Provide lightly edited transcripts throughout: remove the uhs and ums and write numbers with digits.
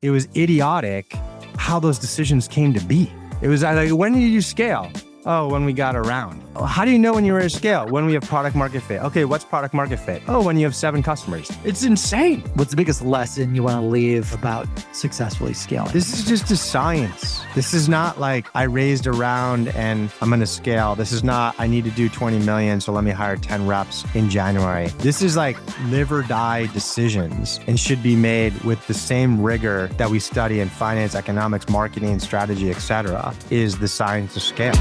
It was idiotic how those decisions came to be. It was like, when did you scale? Oh, when we got around. How do you know when you're at scale? When we have product market fit. Okay, what's product market fit? Oh, when you have 7 customers. It's insane. What's the biggest lesson you want to leave about successfully scaling? This is just a science. This is not like I raised around and I'm going to scale. This is not, I need to do 20 million, so let me hire 10 reps in January. This is like live or die decisions and should be made with the same rigor that we study in finance, economics, marketing, strategy, etc. is the science of scale.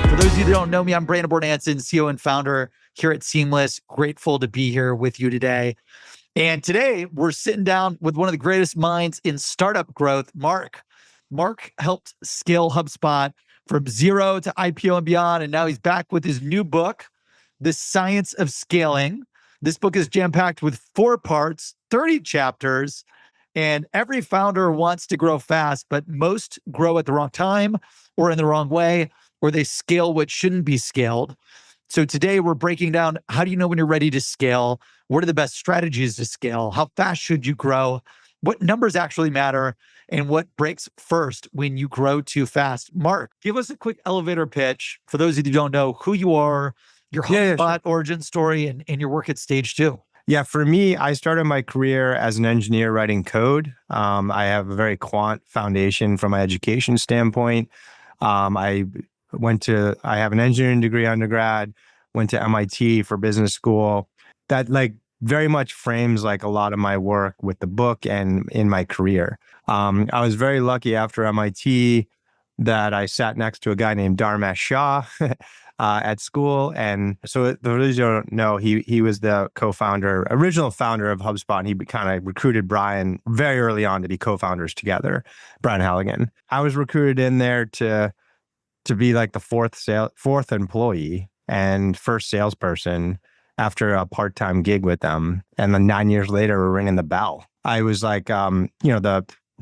For those of you that don't know me, I'm Brandon Bornancin, CEO and founder here at Seamless. Grateful to be here with you today. And today we're sitting down with one of the greatest minds in startup growth, Mark. Mark helped scale HubSpot from 0 to IPO and beyond. And now he's back with his new book, The Science of Scaling. This book is jam-packed with 4 parts, 30 chapters. And every founder wants to grow fast, but most grow at the wrong time or in the wrong way, or they scale what shouldn't be scaled. So today we're breaking down, how do you know when you're ready to scale? What are the best strategies to scale? How fast should you grow? What numbers actually matter? And what breaks first when you grow too fast? Mark, give us a quick elevator pitch for those of you who don't know who you are, your HubSpot origin story, and your work at Stage 2. Yeah, for me, I started my career as an engineer writing code. I have a very quant foundation from my education standpoint. I have an engineering degree undergrad, went to MIT for business school. That like very much frames like a lot of my work with the book and in my career. I was very lucky after MIT that I sat next to a guy named Dharmesh Shah at school. And so for those who don't know, he was the original founder of HubSpot. And he kind of recruited Brian very early on to be co-founders together, Brian Halligan. I was recruited in there to be like the fourth employee and first salesperson after a part-time gig with them. And then 9 years later, we're ringing the bell. I was like,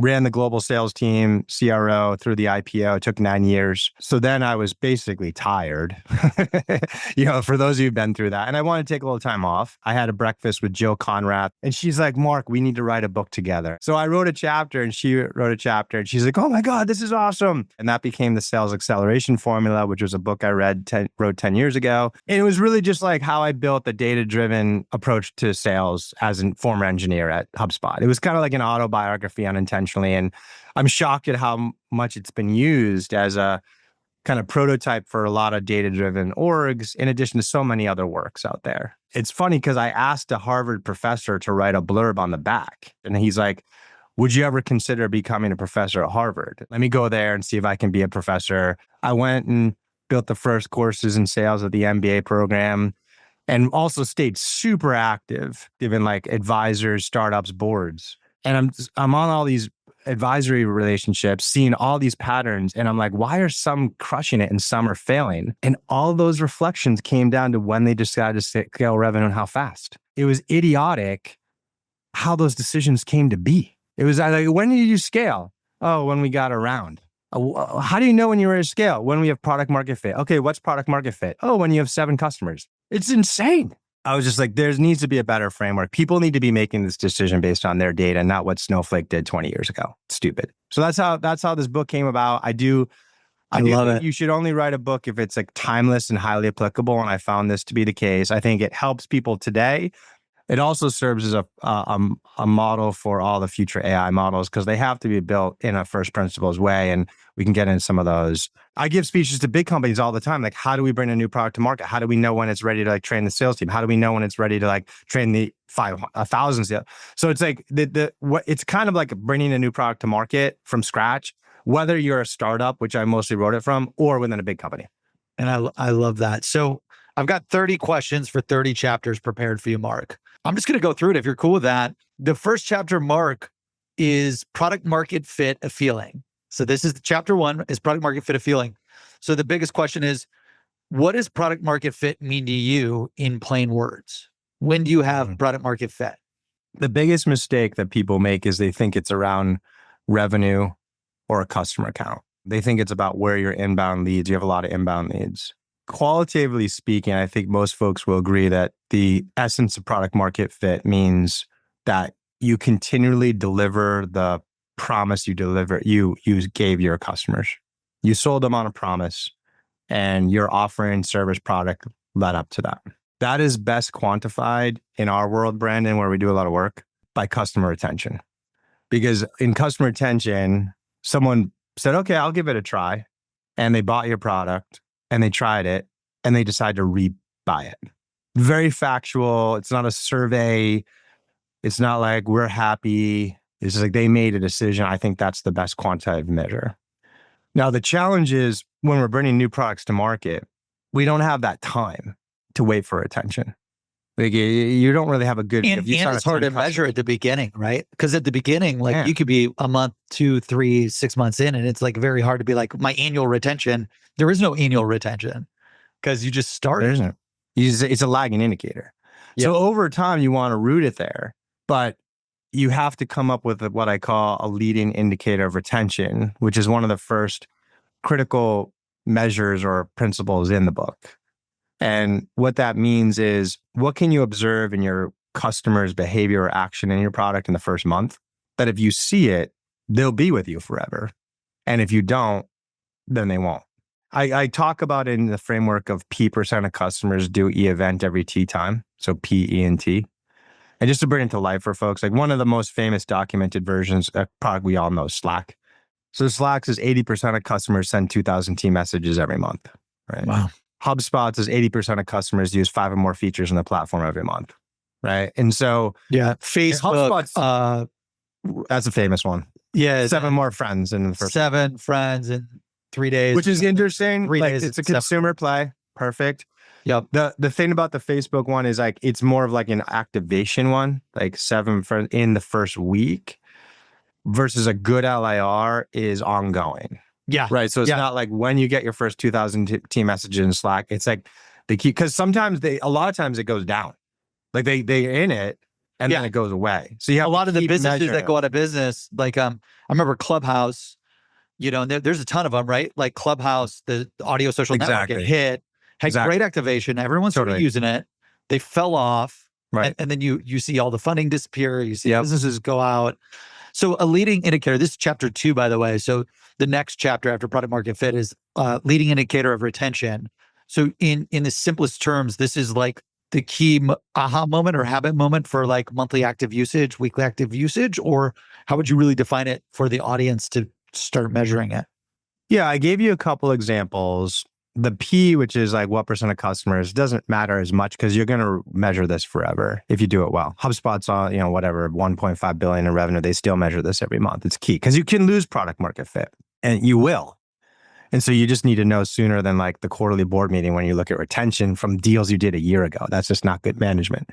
ran the global sales team, CRO through the IPO. It took 9 years. So then I was basically tired, for those of you who've been through that. And I wanted to take a little time off. I had a breakfast with Jill Conrad and she's like, Mark, we need to write a book together. So I wrote a chapter and she wrote a chapter and she's like, oh my God, this is awesome. And that became the Sales Acceleration Formula, which was a book I wrote 10 years ago. And it was really just like how I built the data-driven approach to sales as a former engineer at HubSpot. It was kind of like an autobiography unintentionally. And I'm shocked at how much it's been used as a kind of prototype for a lot of data-driven orgs, in addition to so many other works out there. It's funny because I asked a Harvard professor to write a blurb on the back. And he's like, would you ever consider becoming a professor at Harvard? Let me go there and see if I can be a professor. I went and built the first courses in sales at the MBA program and also stayed super active, given like advisors, startups, boards. And I'm on all these advisory relationships, seeing all these patterns. And I'm like, why are some crushing it and some are failing? And all those reflections came down to when they decided to scale revenue and how fast. It was idiotic how those decisions came to be. It was like, when did you scale? Oh, when we got around. How do you know when you're at scale? When we have product market fit. Okay, what's product market fit? Oh, when you have 7 customers. It's insane. I was just like, there needs to be a better framework. People need to be making this decision based on their data, not what Snowflake did 20 years ago. Stupid. So that's how this book came about. I love it. You should only write a book if it's like timeless and highly applicable. And I found this to be the case. I think it helps people today. It also serves as a model for all the future AI models because they have to be built in a first principles way. And we can get into some of those. I give speeches to big companies all the time. Like, how do we bring a new product to market? How do we know when it's ready to like train the sales team? How do we know when it's ready to like train the 1,000 sales? So it's like it's kind of like bringing a new product to market from scratch, whether you're a startup, which I mostly wrote it from, or within a big company. And I love that. So I've got 30 questions for 30 chapters prepared for you, Mark. I'm just going to go through it if you're cool with that. The first chapter, Mark, is product market fit a feeling. So this is chapter 1 is product market fit a feeling. So the biggest question is, what does product market fit mean to you in plain words? When do you have product market fit? The biggest mistake that people make is they think it's around revenue or a customer count. They think it's about where your inbound leads. You have a lot of inbound leads. qualitatively speaking, I think most folks will agree that the essence of product market fit means that you continually deliver the promise you gave your customers. You sold them on a promise, and your offering service product led up to that. That is best quantified in our world, Brandon, where we do a lot of work, by customer retention. Because in customer retention, someone said, okay, I'll give it a try. And they bought your product and they tried it and they decide to re-buy it. Very factual. It's not a survey. It's not like we're happy. It's just like they made a decision. I think that's the best quantitative measure. Now, the challenge is when we're bringing new products to market, we don't have that time to wait for attention. Like you don't really have a good. And it's hard to measure at the beginning, right? Because at the beginning, like you could be a month, 2, 3, 6 months in, and it's like very hard to be like my annual retention. There is no annual retention because you just started. There isn't. It's a lagging indicator. Yep. So over time, you want to root it there, but you have to come up with what I call a leading indicator of retention, which is one of the first critical measures or principles in the book. And what that means is, what can you observe in your customer's behavior or action in your product in the first month that if you see it, they'll be with you forever. And if you don't, then they won't. I talk about it in the framework of P% of customers do E-event every T time. So P, E, and T. And just to bring it to life for folks, like one of the most famous documented versions, a product we all know, Slack. So Slack says 80% of customers send 2,000 team messages every month, right? Wow. HubSpot says 80% of customers use 5 or more features in the platform every month, right? And so Facebook, that's a famous one. Yeah, 7 more friends in the first 7 friends in 3 days, which is interesting. 3 like, days, it's a consumer play. Perfect. Yep. The thing about the Facebook one is like it's more of like an activation one, like 7 friends in the first week, versus a good LIR is ongoing. Yeah. Right. So it's not like when you get your first 2,000 team messages in Slack, it's like they keep, because sometimes a lot of times it goes down. Like they're in it and then it goes away. So you have a lot of the businesses measuring that go out of business. Like I remember Clubhouse, and there's a ton of them, right? Like Clubhouse, the audio social network, it hit, had great activation. Everyone's started using it. They fell off. Right. And then you see all the funding disappear. You see businesses go out. So a leading indicator, this is chapter 2, by the way. So the next chapter after product market fit is leading indicator of retention. So in the simplest terms, this is like the key aha moment or habit moment for like monthly active usage, weekly active usage, or how would you really define it for the audience to start measuring it? Yeah, I gave you a couple examples. The P, which is like what % of customers, doesn't matter as much because you're going to measure this forever if you do it well. HubSpot's on, whatever, 1.5 billion in revenue. They still measure this every month. It's key because you can lose product market fit, and you will. And so you just need to know sooner than like the quarterly board meeting when you look at retention from deals you did a year ago. That's just not good management.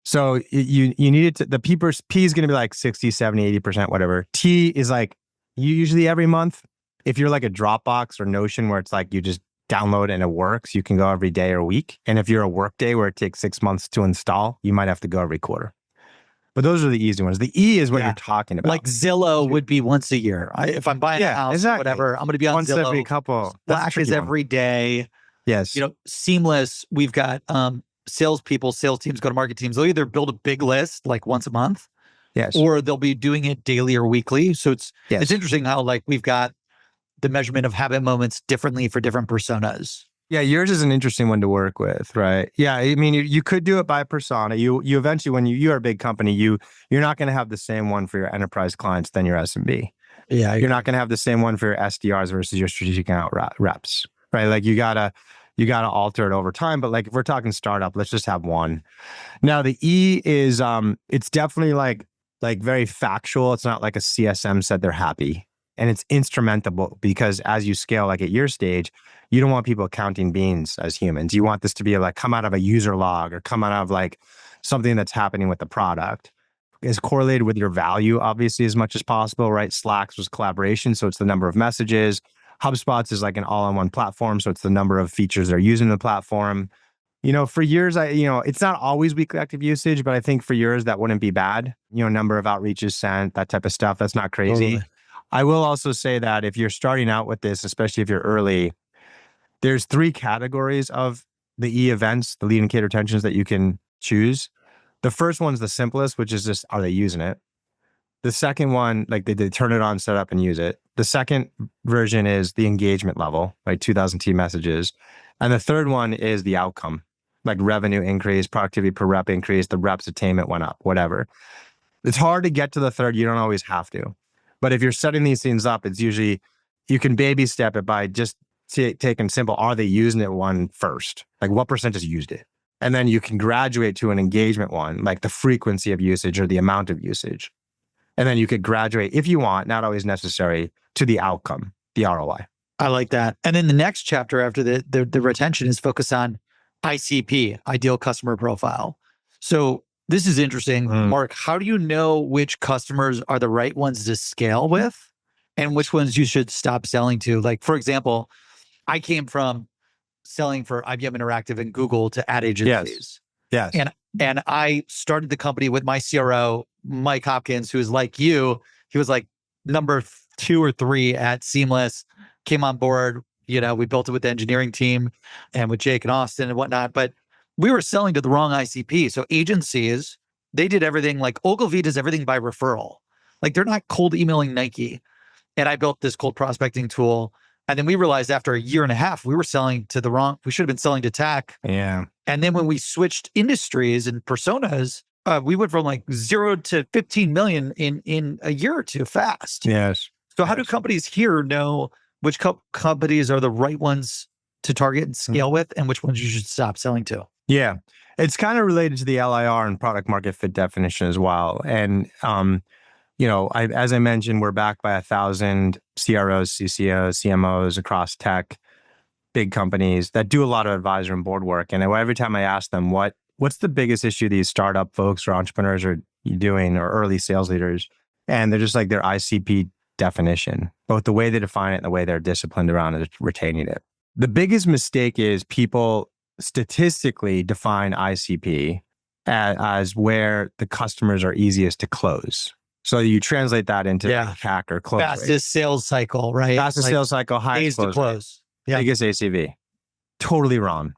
So you need it to, the P is going to be like 60, 70, 80%, whatever. T is like usually every month. If you're like a Dropbox or Notion where it's like you just download and it works, you can go every day or week. And if you're a Workday where it takes 6 months to install, you might have to go every quarter. But those are the easy ones. The E is what you're talking about. Like Zillow would be once a year. If I'm buying a house, whatever, I'm going to be on once Zillow. Every couple. Slack is every day. Yes. Seamless. We've got salespeople, sales teams, go-to-market teams. They'll either build a big list like once a month, or they'll be doing it daily or weekly. So it's interesting how like we've got the measurement of habit moments differently for different personas. Yeah, yours is an interesting one to work with, right? Yeah, I mean, you could do it by persona. You eventually, when you are a big company, you're not going to have the same one for your enterprise clients than your SMB. Yeah, you're not going to have the same one for your SDRs versus your strategic account reps, right? Like you gotta alter it over time. But like if we're talking startup, let's just have one. Now the E is it's definitely like very factual. It's not like a CSM said they're happy. And it's instrumentable because as you scale, like at your stage, you don't want people counting beans as humans. You want this to be like come out of a user log or come out of like something that's happening with the product. It's correlated with your value, obviously, as much as possible, right? Slack's was collaboration, so it's the number of messages. HubSpot's is like an all-in-one platform, so it's the number of features they're using the platform. For years, it's not always weekly active usage, but I think for years that wouldn't be bad. Number of outreaches sent, that type of stuff. That's not crazy. Totally. I will also say that if you're starting out with this, especially if you're early, There's 3 categories of the E events, the lead indicator retentions that you can choose. The first one's the simplest, which is just, are they using it? The second one, like they turn it on, set up, and use it. The second version is the engagement level, like 2,000 T messages. And the third one is the outcome, like revenue increase, productivity per rep increase, the reps attainment went up, whatever. It's hard to get to the third. You don't always have to. But if you're setting these things up, it's usually, you can baby step it by just taking simple, are they using it one first? Like what percent has used it? And then you can graduate to an engagement one, like the frequency of usage or the amount of usage. And then you could graduate, if you want, not always necessary, to the outcome, the ROI. I like that. And then the next chapter after the retention is focused on ICP, ideal customer profile. So this is interesting. Mark, how do you know which customers are the right ones to scale with and which ones you should stop selling to? Like, for example, I came from selling for IBM Interactive and Google to ad agencies. Yes. And I started the company with my CRO, Mike Hopkins, who's like you. He was like number 2 or 3 at Seamless, came on board. We built it with the engineering team and with Jake and Austin and whatnot. But we were selling to the wrong ICP. So agencies, they did everything, like Ogilvy does everything by referral. Like they're not cold emailing Nike. And I built this cold prospecting tool. And then we realized after a year and a half, we were selling to the wrong, we should have been selling to tech. Yeah. And then when we switched industries and personas, we went from like 0 to 15 million in a year or two fast. Yes. So how do companies here know which companies are the right ones to target and scale with and which ones you should stop selling to? Yeah. It's kind of related to the LIR and product market fit definition as well. And, as I mentioned, we're backed by 1,000 CROs, CCOs, CMOs across tech, big companies that do a lot of advisor and board work. And every time I ask them, what's the biggest issue these startup folks or entrepreneurs are doing, or early sales leaders? And they're just like their ICP definition, both the way they define it and the way they're disciplined around it, retaining it. The biggest mistake is people statistically define ICP as where the customers are easiest to close. So you translate that into CAC or close fastest rate. Sales cycle, right? Fastest sales cycle, highest days to close. Yeah. Biggest ACV. Totally wrong.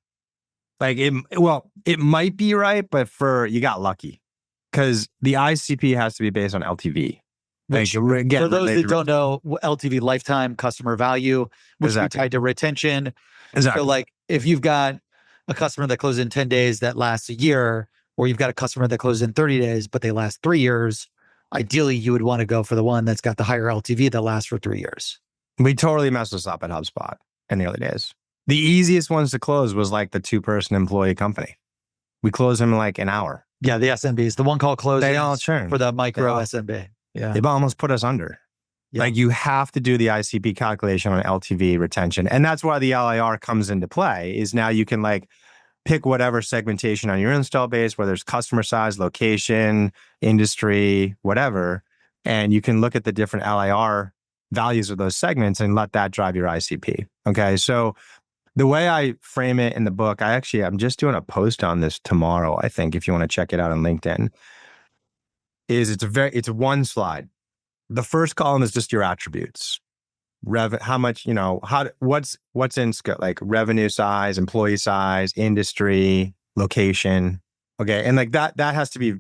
Like it might be right, but you got lucky because the ICP has to be based on LTV. Which, again, for those that don't know, LTV, lifetime customer value, which is tied to retention. Exactly. So like if you've got a customer that closes in 10 days that lasts a year, or you've got a customer that closes in 30 days, but they last 3 years, ideally you would want to go for the one that's got the higher LTV that lasts for 3 years. We totally messed this up at HubSpot in the early days. The easiest ones to close was like the 2-person employee company. We closed them in like an hour. Yeah, the SMBs, the one call close. They all churn. For the micro SMB. Yeah. They've almost put us under. Yeah. Like you have to do the ICP calculation on LTV retention. And that's why the LIR comes into play, is now you can like pick whatever segmentation on your install base, whether it's customer size, location, industry, whatever. And you can look at the different LIR values of those segments and let that drive your ICP. Okay. So the way I frame it in the book, I'm just doing a post on this tomorrow, I think, if you want to check it out on LinkedIn, is it's one slide. The first column is just your attributes. How much, what's in scope, like revenue size, employee size, industry, location. Okay. And like that has to be,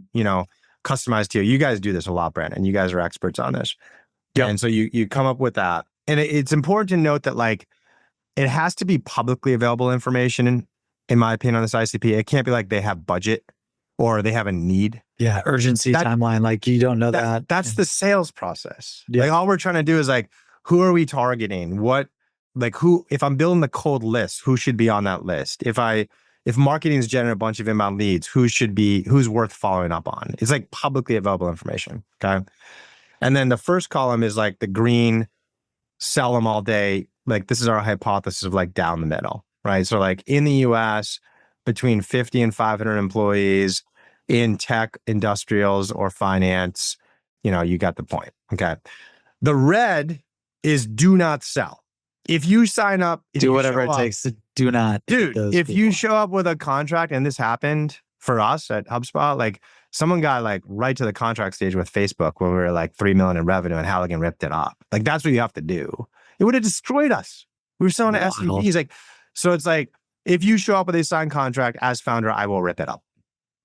customized to you. You guys do this a lot, Brandon. You guys are experts on this. Yeah. And so you come up with that. And it's important to note that like, it has to be publicly available information, in my opinion, on this ICP. It can't be like they have budget or they have a need. Yeah, urgency timeline. Like you don't know that. That's the sales process. Yeah. Like all we're trying to do is like, who are we targeting? If I'm building the cold list, who should be on that list? If marketing is generating a bunch of inbound leads, who's worth following up on? It's like publicly available information. Okay. And then the first column is like the green, sell them all day. Like this is our hypothesis of like down the middle, right? So like in the US, between 50 and 500 employees in tech, industrials, or finance, you got the point. Okay. The red is do not sell. If you sign up, do whatever it takes to do not. Dude, if you show up with a contract, and this happened for us at HubSpot, like someone got like right to the contract stage with Facebook when we were like 3 million in revenue and Halligan ripped it up. Like that's what you have to do. It would have destroyed us. We were selling to SVPs. Like So it's like, if you show up with a signed contract as founder, I will rip it up.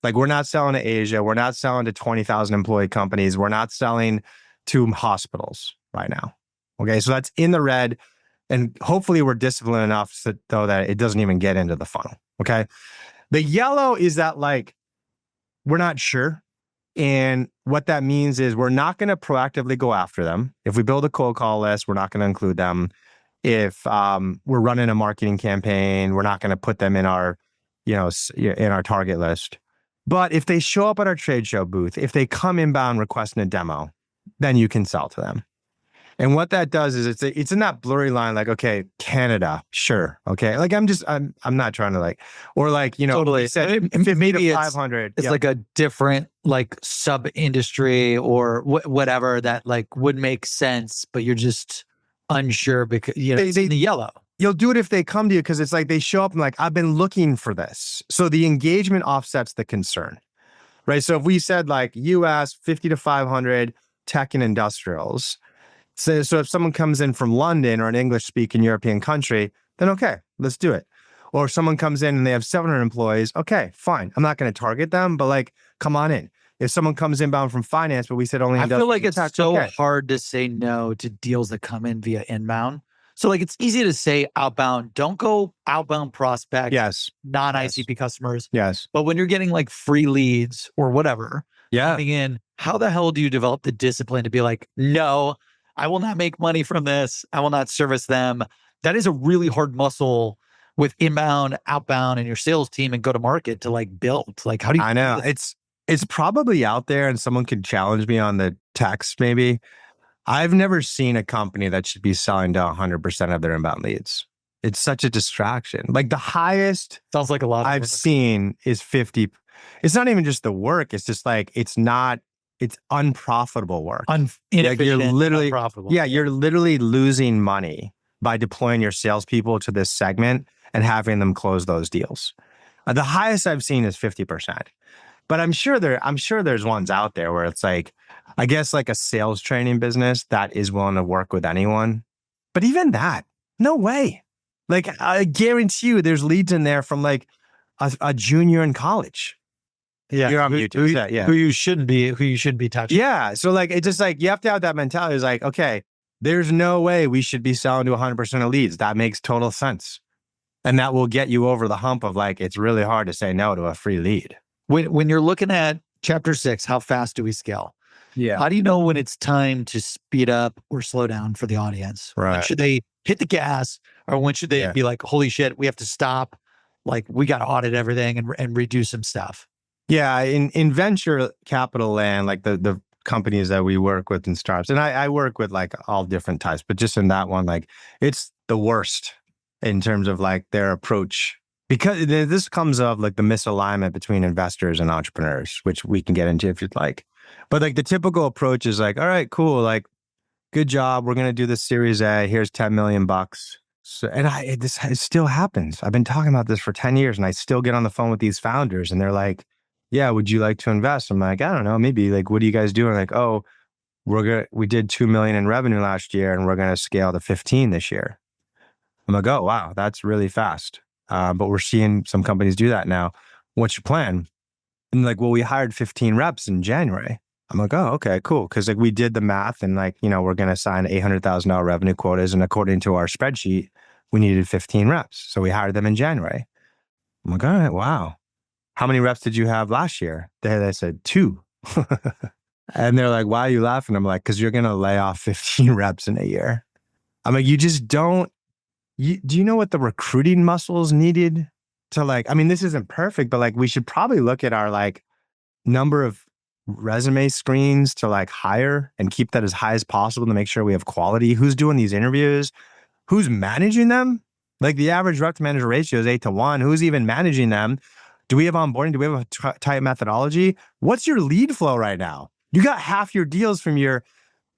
Like, we're not selling to Asia. We're not selling to 20,000 employee companies. We're not selling to hospitals right now. Okay. So that's in the red. And hopefully we're disciplined enough though that it doesn't even get into the funnel. Okay. The yellow is that, like, we're not sure. And what that means is we're not going to proactively go after them. If we build a cold call list, we're not going to include them. If we're running a marketing campaign, we're not going to put them in our, in our target list. But if they show up at our trade show booth, if they come inbound requesting a demo, then you can sell to them. And what that does is it's in that blurry line, like, okay, Canada, sure, okay. Like, I'm not trying to, like, or like, Totally. said Maybe 500. it's like a different, like, sub industry or whatever that, like, would make sense, but you're just unsure because it's in the yellow. You'll do it if they come to you, because it's like they show up and, like, I've been looking for this. So the engagement offsets the concern, right? So if we said, like, US 50 to 500 tech and industrials. So if someone comes in from London or an English-speaking European country, then okay, let's do it. Or if someone comes in and they have 700 employees, okay, fine. I'm not going to target them, but, like, come on in. If someone comes inbound from finance, but we said only I feel like it's tech, so hard to say no to deals that come in via inbound. So, like, it's easy to say outbound. Don't go outbound prospect. Yes. Non-ICP customers. Yes. But when you're getting, like, free leads or whatever coming in, how the hell do you develop the discipline to be like, no, I will not make money from this. I will not service them. That is a really hard muscle with inbound, outbound, and your sales team and go to market to, like, build. Like, how do you? I know it's probably out there, and someone could challenge me on the text maybe. I've never seen a company that should be selling to 100% of their inbound leads. It's such a distraction. Like, the highest Sounds like a lot I've seen is 50. It's not even just the work. It's just like, it's unprofitable work. Inefficient, you're literally unprofitable. Yeah, you're literally losing money by deploying your salespeople to this segment and having them close those deals. The highest I've seen is 50%. But I'm sure there's ones out there where it's like, I guess, like a sales training business that is willing to work with anyone. But even that, no way. Like, I guarantee you there's leads in there from, like, a junior in college. Yeah, You're on YouTube. Who you shouldn't be touching. Yeah. So, like, it's just like, you have to have that mentality. It's like, okay, there's no way we should be selling to 100% of leads. That makes total sense. And that will get you over the hump of, like, it's really hard to say no to a free lead. When you're looking at chapter 6, how fast do we scale? Yeah. How do you know when it's time to speed up or slow down for the audience? Right. When should they hit the gas, or when should they be like, holy shit, we have to stop? Like, we got to audit everything and redo some stuff. Yeah. In venture capital land, like the companies that we work with in startups, and I work with, like, all different types, but just in that one, like, it's the worst in terms of, like, their approach. Because this comes of, like, the misalignment between investors and entrepreneurs, which we can get into if you'd like. But, like, the typical approach is like, all right, cool. Like, good job. We're going to do this Series A. Here's $10 million. So, and it still happens. I've been talking about this for 10 years, and I still get on the phone with these founders, and they're like, yeah, would you like to invest? I'm like, I don't know, maybe. Like, what are you guys doing? Like, oh, we did 2 million in revenue last year, and we're going to scale to 15 this year. I'm like, oh, wow, that's really fast. But we're seeing some companies do that now. What's your plan? And like, well, we hired 15 reps in January. I'm like, oh, okay, cool. Because, like, we did the math, and, like, we're going to sign $800,000 revenue quotas. And according to our spreadsheet, we needed 15 reps. So we hired them in January. I'm like, all right, wow. How many reps did you have last year? They said 2. And they're like, why are you laughing? I'm like, because you're going to lay off 15 reps in a year. I'm like, you just don't. Do you know what the recruiting muscles needed to, like, I mean, this isn't perfect, but, like, we should probably look at our, like, number of resume screens to, like, hire and keep that as high as possible to make sure we have quality. Who's doing these interviews? Who's managing them? Like, the average rep to manager ratio is 8-to-1. Who's even managing them? Do we have onboarding? Do we have a tight methodology? What's your lead flow right now? You got half your deals from your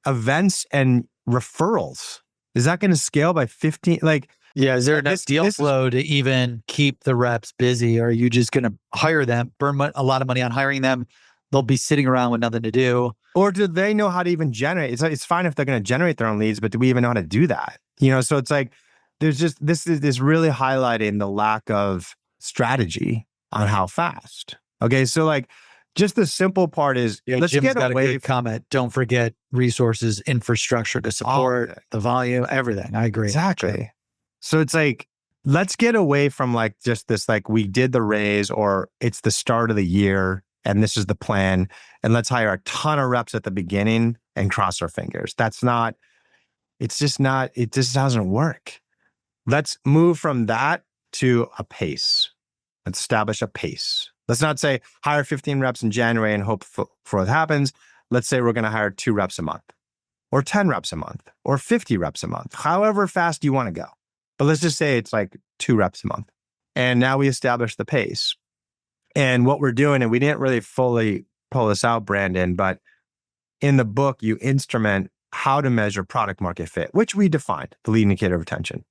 events and referrals. Is that going to scale by 15? Like, yeah, is there enough deal flow to even keep the reps busy? Or are you just going to hire them, burn a lot of money on hiring them? They'll be sitting around with nothing to do. Or do they know how to even generate? It's fine if they're going to generate their own leads, but do we even know how to do that? So it's like, there's just this is really highlighting the lack of strategy on how fast. Okay, so like just the simple part is let's Jim's get got away a good comment. Don't forget resources, infrastructure to support the volume, everything. I agree. Exactly. Jim. So it's like, let's get away from like just this, like we did the raise or it's the start of the year and this is the plan. And let's hire a ton of reps at the beginning and cross our fingers. That's not, it's just not, it just doesn't work. Let's move from that to a pace. Let's establish a pace. Let's not say hire 15 reps in January and hope for what happens. Let's say we're going to hire 2 reps a month or 10 reps a month or 50 reps a month, however fast you want to go. But let's just say it's like 2 reps a month. And now we establish the pace. And what we're doing, and we didn't really fully pull this out, Brandon, but in the book, you instrument how to measure product market fit, which we defined, the lead indicator of retention.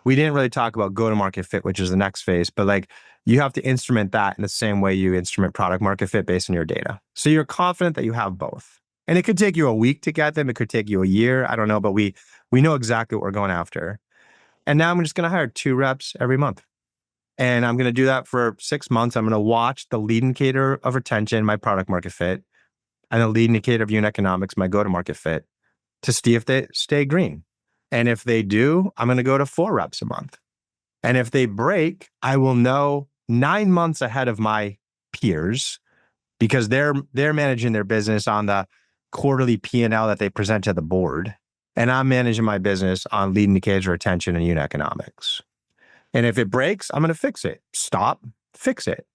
We didn't really talk about go-to-market fit, which is the next phase, but like you have to instrument that in the same way you instrument product market fit based on your data. So you're confident that you have both. And it could take you a week to get them. It could take you a year. I don't know, but we know exactly what we're going after. And now I'm just going to hire 2 reps every month. And I'm going to do that for 6 months. I'm going to watch the lead indicator of retention, my product market fit, and the lead indicator of unit economics, my go-to-market fit, to see if they stay green. And if they do, I'm going to go to 4 reps a month. And if they break, I will know 9 months ahead of my peers because they're managing their business on the quarterly P&L that they present to the board. And I'm managing my business on lead indicators, retention, and unit economics. And if it breaks, I'm going to fix it. Stop, fix it.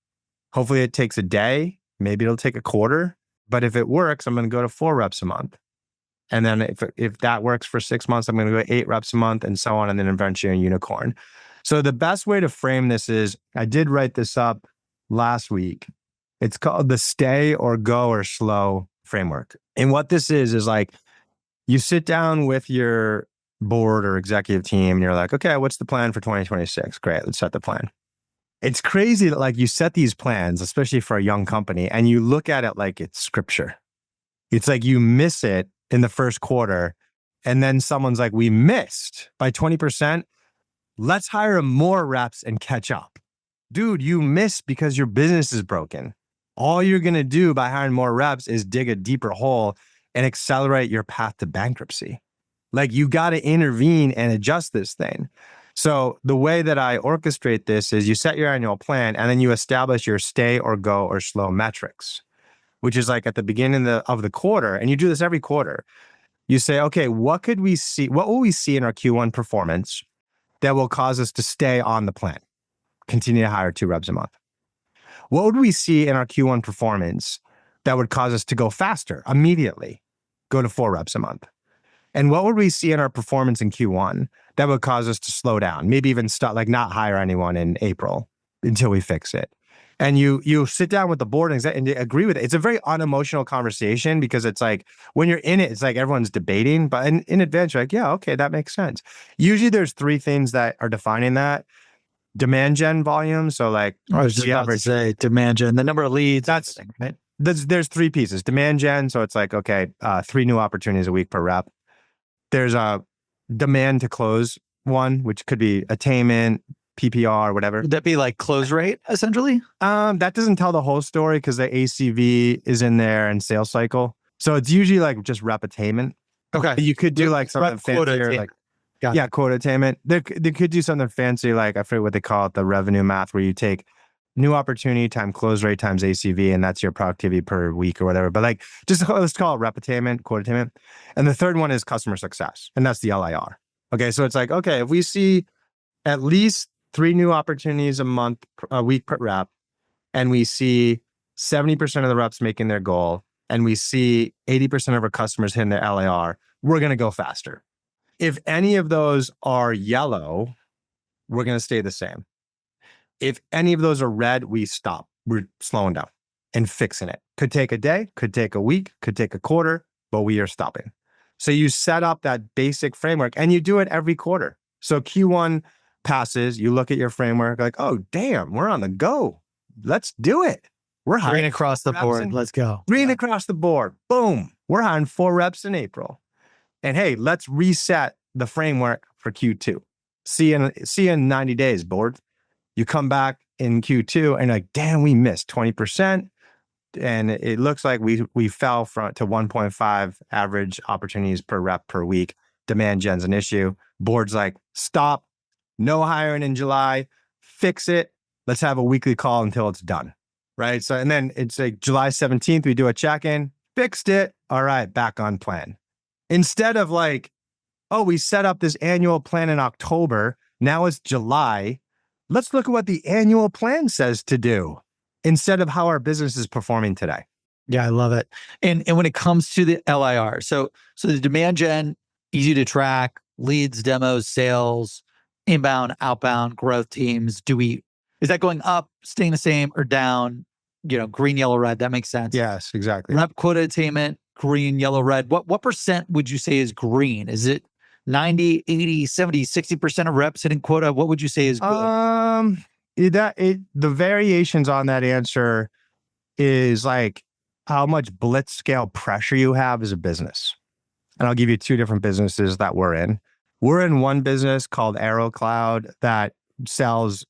Hopefully it takes a day. Maybe it'll take a quarter. But if it works, I'm going to go to 4 reps a month. And then if that works for 6 months, I'm going to go 8 reps a month and so on. And then eventually a unicorn. So the best way to frame this is, I did write this up last week. It's called the stay or go or slow framework. And what this is like, you sit down with your board or executive team and you're like, okay, what's the plan for 2026? Great, let's set the plan. It's crazy that like you set these plans, especially for a young company, and you look at it like it's scripture. It's like you miss it in the first quarter. And then someone's like, we missed by 20%. Let's hire more reps and catch up. Dude, you missed because your business is broken. All you're going to do by hiring more reps is dig a deeper hole and accelerate your path to bankruptcy. Like you got to intervene and adjust this thing. So the way that I orchestrate this is you set your annual plan and then you establish your stay or go or slow metrics, which is like at the beginning of the quarter. And you do this every quarter. You say, okay, what will we see in our Q1 performance that will cause us to stay on the plan? Continue to hire 2 reps a month. What would we see in our Q1 performance that would cause us to go faster immediately? Go to 4 reps a month. And what would we see in our performance in Q1 that would cause us to slow down? Maybe even start like not hire anyone in April until we fix it. And you sit down with the board and agree with it. It's a very unemotional conversation because it's like when you're in it, it's like everyone's debating. But in advance, you're like, yeah, okay, that makes sense. Usually there's 3 things that are defining that. Demand gen volume. So like I was just about to say demand gen, the number of leads. That's right. There's 3 pieces. Demand gen. So it's like, okay, 3 new opportunities a week per rep. There's a demand to close one, which could be attainment, PPR, whatever. Would that be like close rate essentially? That doesn't tell the whole story because the ACV is in there and sales cycle. So it's usually like just rep attainment. Okay. You could do like something fancier, like quota attainment. They could do something fancy, like I forget what they call it, the revenue math, where you take new opportunity times close rate times ACV, and that's your productivity per week or whatever. But like, just let's call it rep attainment, quota attainment. And the third one is customer success, and that's the LIR. Okay, so it's like, okay, if we see at least 3 new opportunities a week per rep, and we see 70% of the reps making their goal, and we see 80% of our customers hitting their LIR, we're going to go faster. If any of those are yellow, we're going to stay the same. If any of those are red, we stop. We're slowing down and fixing it. Could take a day, could take a week, could take a quarter, but we are stopping. So you set up that basic framework and you do it every quarter. So Q1 passes, you look at your framework like, oh, damn, we're on the go. Let's do it. We're hiring green across the board. Let's go. Green across the board. Boom. We're hiring 4 reps in April. And hey, let's reset the framework for Q2. See you in 90 days, board. You come back in Q2 and like, damn, we missed 20%. And it looks like we fell to 1.5 average opportunities per rep per week. Demand gen's an issue. Board's like, stop, no hiring in July, fix it. Let's have a weekly call until it's done. Right. So, and then it's like July 17th, we do a check-in, fixed it. All right, back on plan. Instead of like, oh, we set up this annual plan in October. Now it's July. Let's look at what the annual plan says to do instead of how our business is performing today. Yeah, I love it. And when it comes to the LIR, so the demand gen, easy to track, leads, demos, sales, inbound, outbound, growth teams. Is that going up, staying the same, or down? Green, yellow, red. That makes sense. Yes, exactly. Rep quota attainment, green, yellow, red. What percent would you say is green? Is it 90, 80, 70, 60% of reps hitting quota? What would you say is good? The variations on that answer is like how much blitz scale pressure you have as a business. And I'll give you two different businesses that we're in. We're in one business called Aero Cloud that sells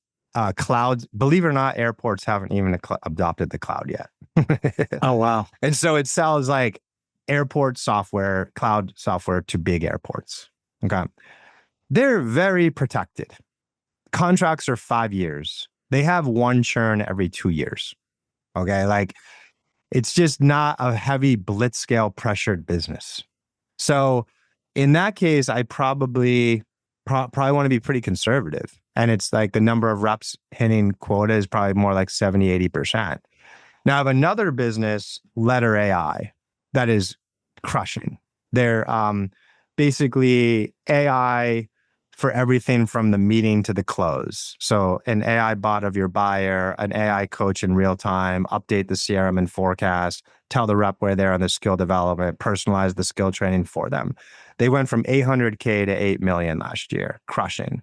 clouds. Believe it or not, airports haven't even adopted the cloud yet. Oh, wow. And so it sells like airport software, cloud software to big airports. Okay. They're very protected. Contracts are 5 years. They have one churn every 2 years. Okay. Like it's just not a heavy blitz scale pressured business. So in that case, I probably want to be pretty conservative. And it's like the number of reps hitting quota is probably more like 70, 80%. Now I have another business, Letter AI, that is crushing. They're basically AI for everything from the meeting to the close. So an AI bot of your buyer, an AI coach in real time, update the CRM and forecast, tell the rep where they're on the skill development, personalize the skill training for them. They went from 800K to 8 million last year, crushing.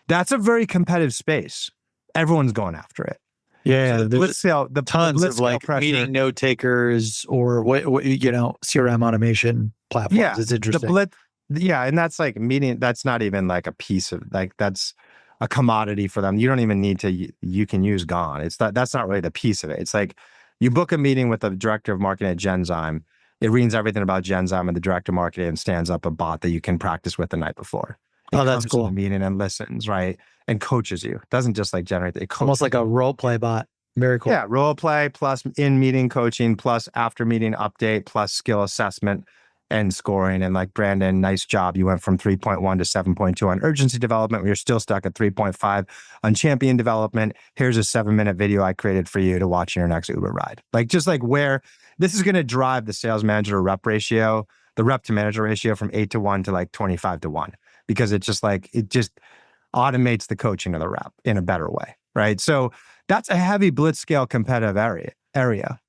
That's a very competitive space. Everyone's going after it. Yeah, So there's tons of like pressure. meeting note takers or what CRM automation platforms. Yeah, It's interesting. And that's like meeting. That's not even like a piece of like that's a commodity for them. You don't even need to. You can use Gone. That's not really the piece of it. It's like you book a meeting with the director of marketing at Genzyme. It reads everything about Genzyme and the director of marketing and stands up a bot that you can practice with the night before. Oh, that's comes cool. to the meeting and listens, right? And coaches you. Doesn't just like generate it. Almost like a role play bot. Very cool. Yeah, role play plus in meeting coaching plus after meeting update plus skill assessment and scoring. And like, Brandon, nice job. You went from 3.1 to 7.2 on urgency development. You're still stuck at 3.5 on champion development. Here's a 7-minute video I created for you to watch in your next Uber ride. Like, just like where this is going to drive the sales manager to rep ratio, the rep to manager ratio from 8 to 1 to like 25 to 1, because it's just like, it just automates the coaching of the rep in a better way. Right. So that's a heavy blitz scale competitive area.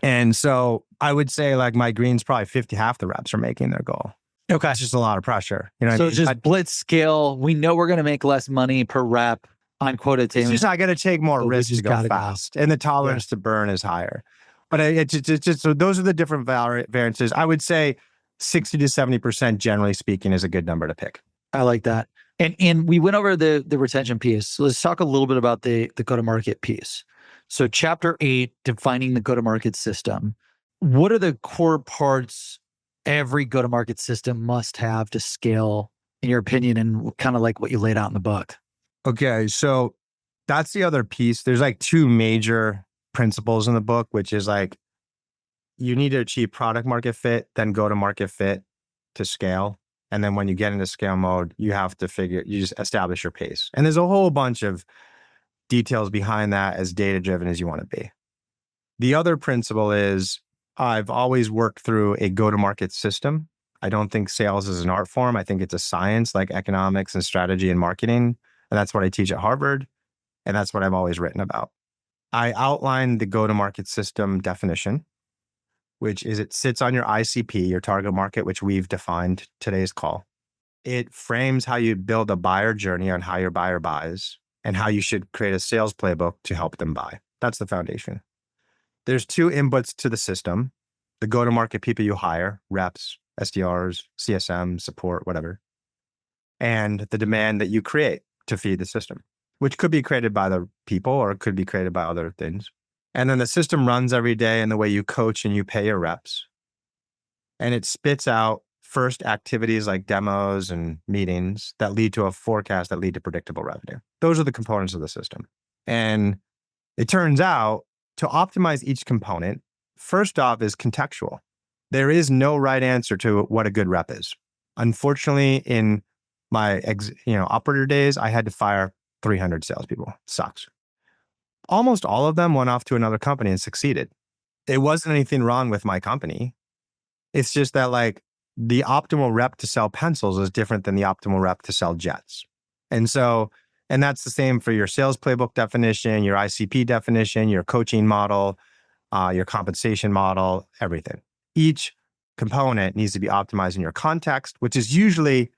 And so I would say like my green's probably 50, half the reps are making their goal. Okay. It's just a lot of pressure. You know So what I it's mean? just blitz scale. We know we're going to make less money per rep on quota It's attainment. just I got to take more So we risks just to go gotta go. fast. And the tolerance to burn is higher. But it's just, so those are the different variances. I would say 60 to 70%, generally speaking, is a good number to pick. I like that. And we went over the retention piece. So let's talk a little bit about the go-to-market piece. So chapter 8, defining the go-to-market system. What are the core parts every go-to-market system must have to scale, in your opinion, and kind of like what you laid out in the book? Okay, so that's the other piece. There's like two major principles in the book, which is like you need to achieve product market fit, then go to market fit to scale. And then when you get into scale mode, you have to you just establish your pace. And there's a whole bunch of details behind that, as data driven as you want to be. The other principle is I've always worked through a go to market system. I don't think sales is an art form. I think it's a science like economics and strategy and marketing. And that's what I teach at Harvard. And that's what I've always written about. I outlined the go to market system definition, which is it sits on your ICP, your target market, which we've defined today's call. It frames how you build a buyer journey on how your buyer buys and how you should create a sales playbook to help them buy. That's the foundation. There's two inputs to the system: the go-to-market people you hire, reps, SDRs, CSM, support, whatever. and the demand that you create to feed the system, which could be created by the people or it could be created by other things. And then the system runs every day in the way you coach and you pay your reps. And it spits out first activities like demos and meetings that lead to a forecast that lead to predictable revenue. Those are the components of the system. And it turns out to optimize each component, first off is contextual. There is no right answer to what a good rep is. Unfortunately, in my operator days, I had to fire 300 salespeople. Sucks. Almost all of them went off to another company and succeeded. It wasn't anything wrong with my company. It's just that like the optimal rep to sell pencils is different than the optimal rep to sell jets. And that's the same for your sales playbook definition, your ICP definition, your coaching model, your compensation model, everything. Each component needs to be optimized in your context, which is usually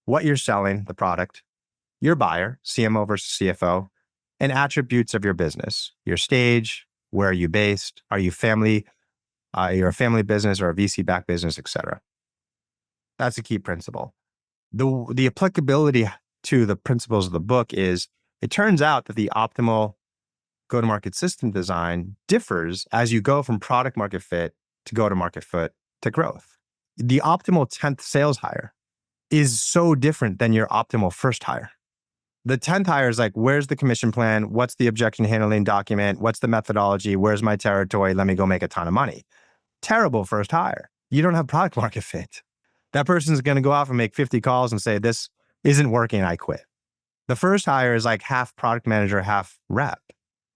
what you're selling, the product, your buyer, CMO versus CFO, and attributes of your business, your stage, where are you based, are you family, you're a family business or a VC-backed business, et cetera. That's a key principle. The applicability to the principles of the book is, it turns out that the optimal go-to-market system design differs as you go from product market fit to go-to-market fit to growth. The optimal 10th sales hire is so different than your optimal first hire. The 10th hire is like, where's the commission plan? What's the objection handling document? What's the methodology? Where's my territory? Let me go make a ton of money. Terrible first hire. You don't have product market fit. That person's going to go off and make 50 calls and say, this isn't working, I quit. The first hire is like half product manager, half rep.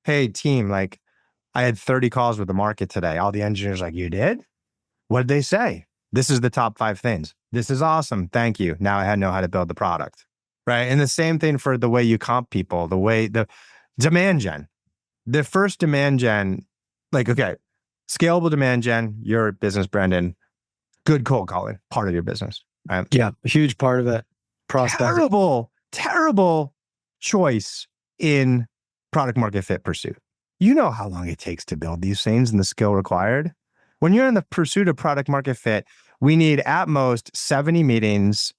Hey, team, like I had 30 calls with the market today. All the engineers like, you did? What did they say? This is the top 5 things. This is awesome. Thank you. Now I know how to build the product. Right. And the same thing for the way you comp people, the demand gen. The first demand gen, like, okay, scalable demand gen, your business, Brendan, good cold calling, part of your business. Right? Yeah, a huge part of it. Prospecting. Terrible choice in product market fit pursuit. You know how long it takes to build these things and the skill required. When you're in the pursuit of product market fit, we need at most 70 meetings,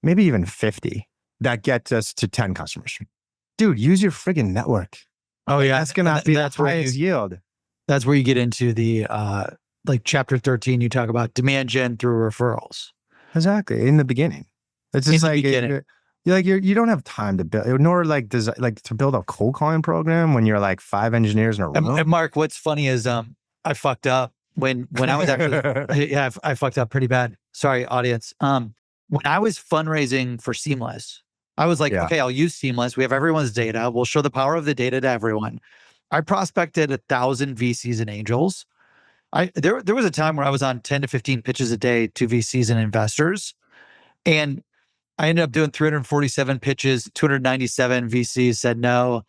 maybe even 50. That gets us to 10 customers. Dude, use your friggin' network. Oh yeah. That's going to be the highest yield. That's where you get into the, like chapter 13, you talk about demand gen through referrals. Exactly. In the beginning. It's just like, you don't have time to build, nor like to build a cold calling program when you're like 5 engineers in a room. And Mark, what's funny is, I fucked up when I was actually, yeah, I fucked up pretty bad. Sorry, audience. When I was fundraising for Seamless, I was like, okay, I'll use Seamless. We have everyone's data. We'll show the power of the data to everyone. I prospected 1,000 VCs and angels. There was a time where I was on 10 to 15 pitches a day to VCs and investors. And I ended up doing 347 pitches, 297 VCs said no.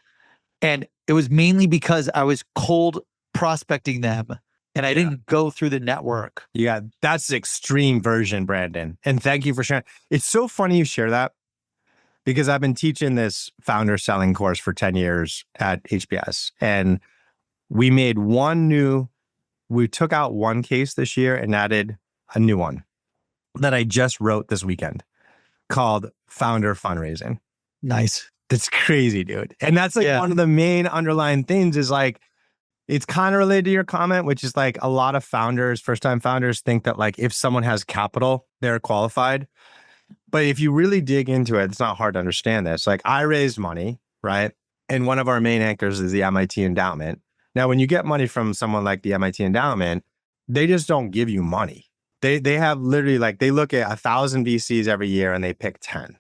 And it was mainly because I was cold prospecting them and I didn't go through the network. Yeah, that's the extreme version, Brandon. And thank you for sharing. It's so funny you share that because I've been teaching this founder selling course for 10 years at HBS. And we took out one case this year and added a new one that I just wrote this weekend called Founder Fundraising. Nice. That's crazy, dude. And that's like one of the main underlying things is like, it's kind of related to your comment, which is like a lot of founders, first-time founders think that like if someone has capital, they're qualified. But if you really dig into it, it's not hard to understand this. Like I raised money, right? And one of our main anchors is the MIT endowment. Now, when you get money from someone like the MIT endowment, they just don't give you money. They have literally like, they look at 1,000 VCs every year and they pick 10.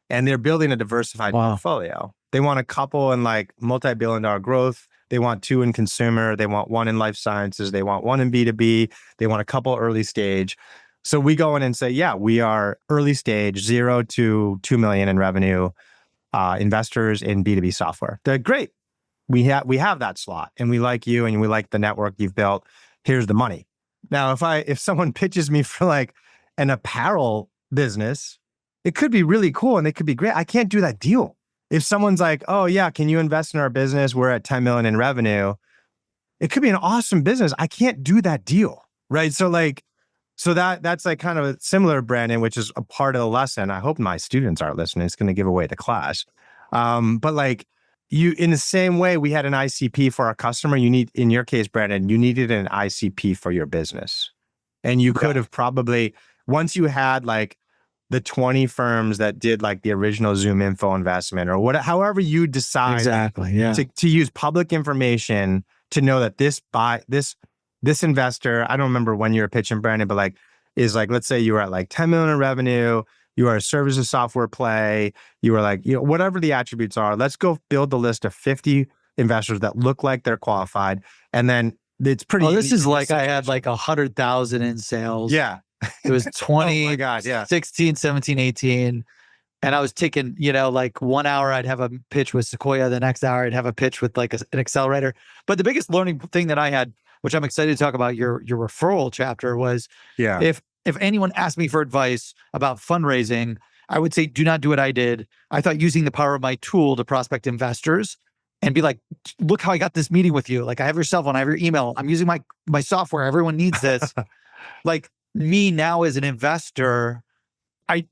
And they're building a diversified portfolio. They want a couple in like multi-billion-dollar growth. They want 2 in consumer. They want 1 in life sciences. They want 1 in B2B. They want a couple early stage. So we go in and say, yeah, we are early stage, 0 to 2 million in revenue, investors in B2B software. They're great. We have that slot and we like you and we like the network you've built. Here's the money. Now, if someone pitches me for like an apparel business, it could be really cool and it could be great. I can't do that deal. If someone's like, oh yeah, can you invest in our business? We're at 10 million in revenue. It could be an awesome business. I can't do that deal, right? So So that's like kind of a similar, Brandon, which is a part of the lesson. I hope my students are listening. It's going to give away the class. But like you, in the same way, we had an ICP for our customer. In your case, Brandon, you needed an ICP for your business. And you could have probably, once you had like the 20 firms that did like the original Zoom info investment or whatever, however you decide Exactly. Yeah. to use public information to know that this investor, I don't remember when you were pitching, Brandon, but like, is like, let's say you were at like 10 million in revenue, you are a services software play, you were like, whatever the attributes are, let's go build the list of 50 investors that look like they're qualified. And then it's pretty. Oh, this is like I had like 100,000 in sales. Yeah. It was 20, oh my God, yeah. 16, 17, 18. And I was taking, like 1 hour I'd have a pitch with Sequoia. The next hour I'd have a pitch with like an accelerator. But the biggest learning thing that I had, which I'm excited to talk about your referral chapter, was if anyone asked me for advice about fundraising, I would say, do not do what I did. I thought using the power of my tool to prospect investors and be like, look how I got this meeting with you. Like I have your cell phone, I have your email. I'm using my software. Everyone needs this. Like me now as an investor, I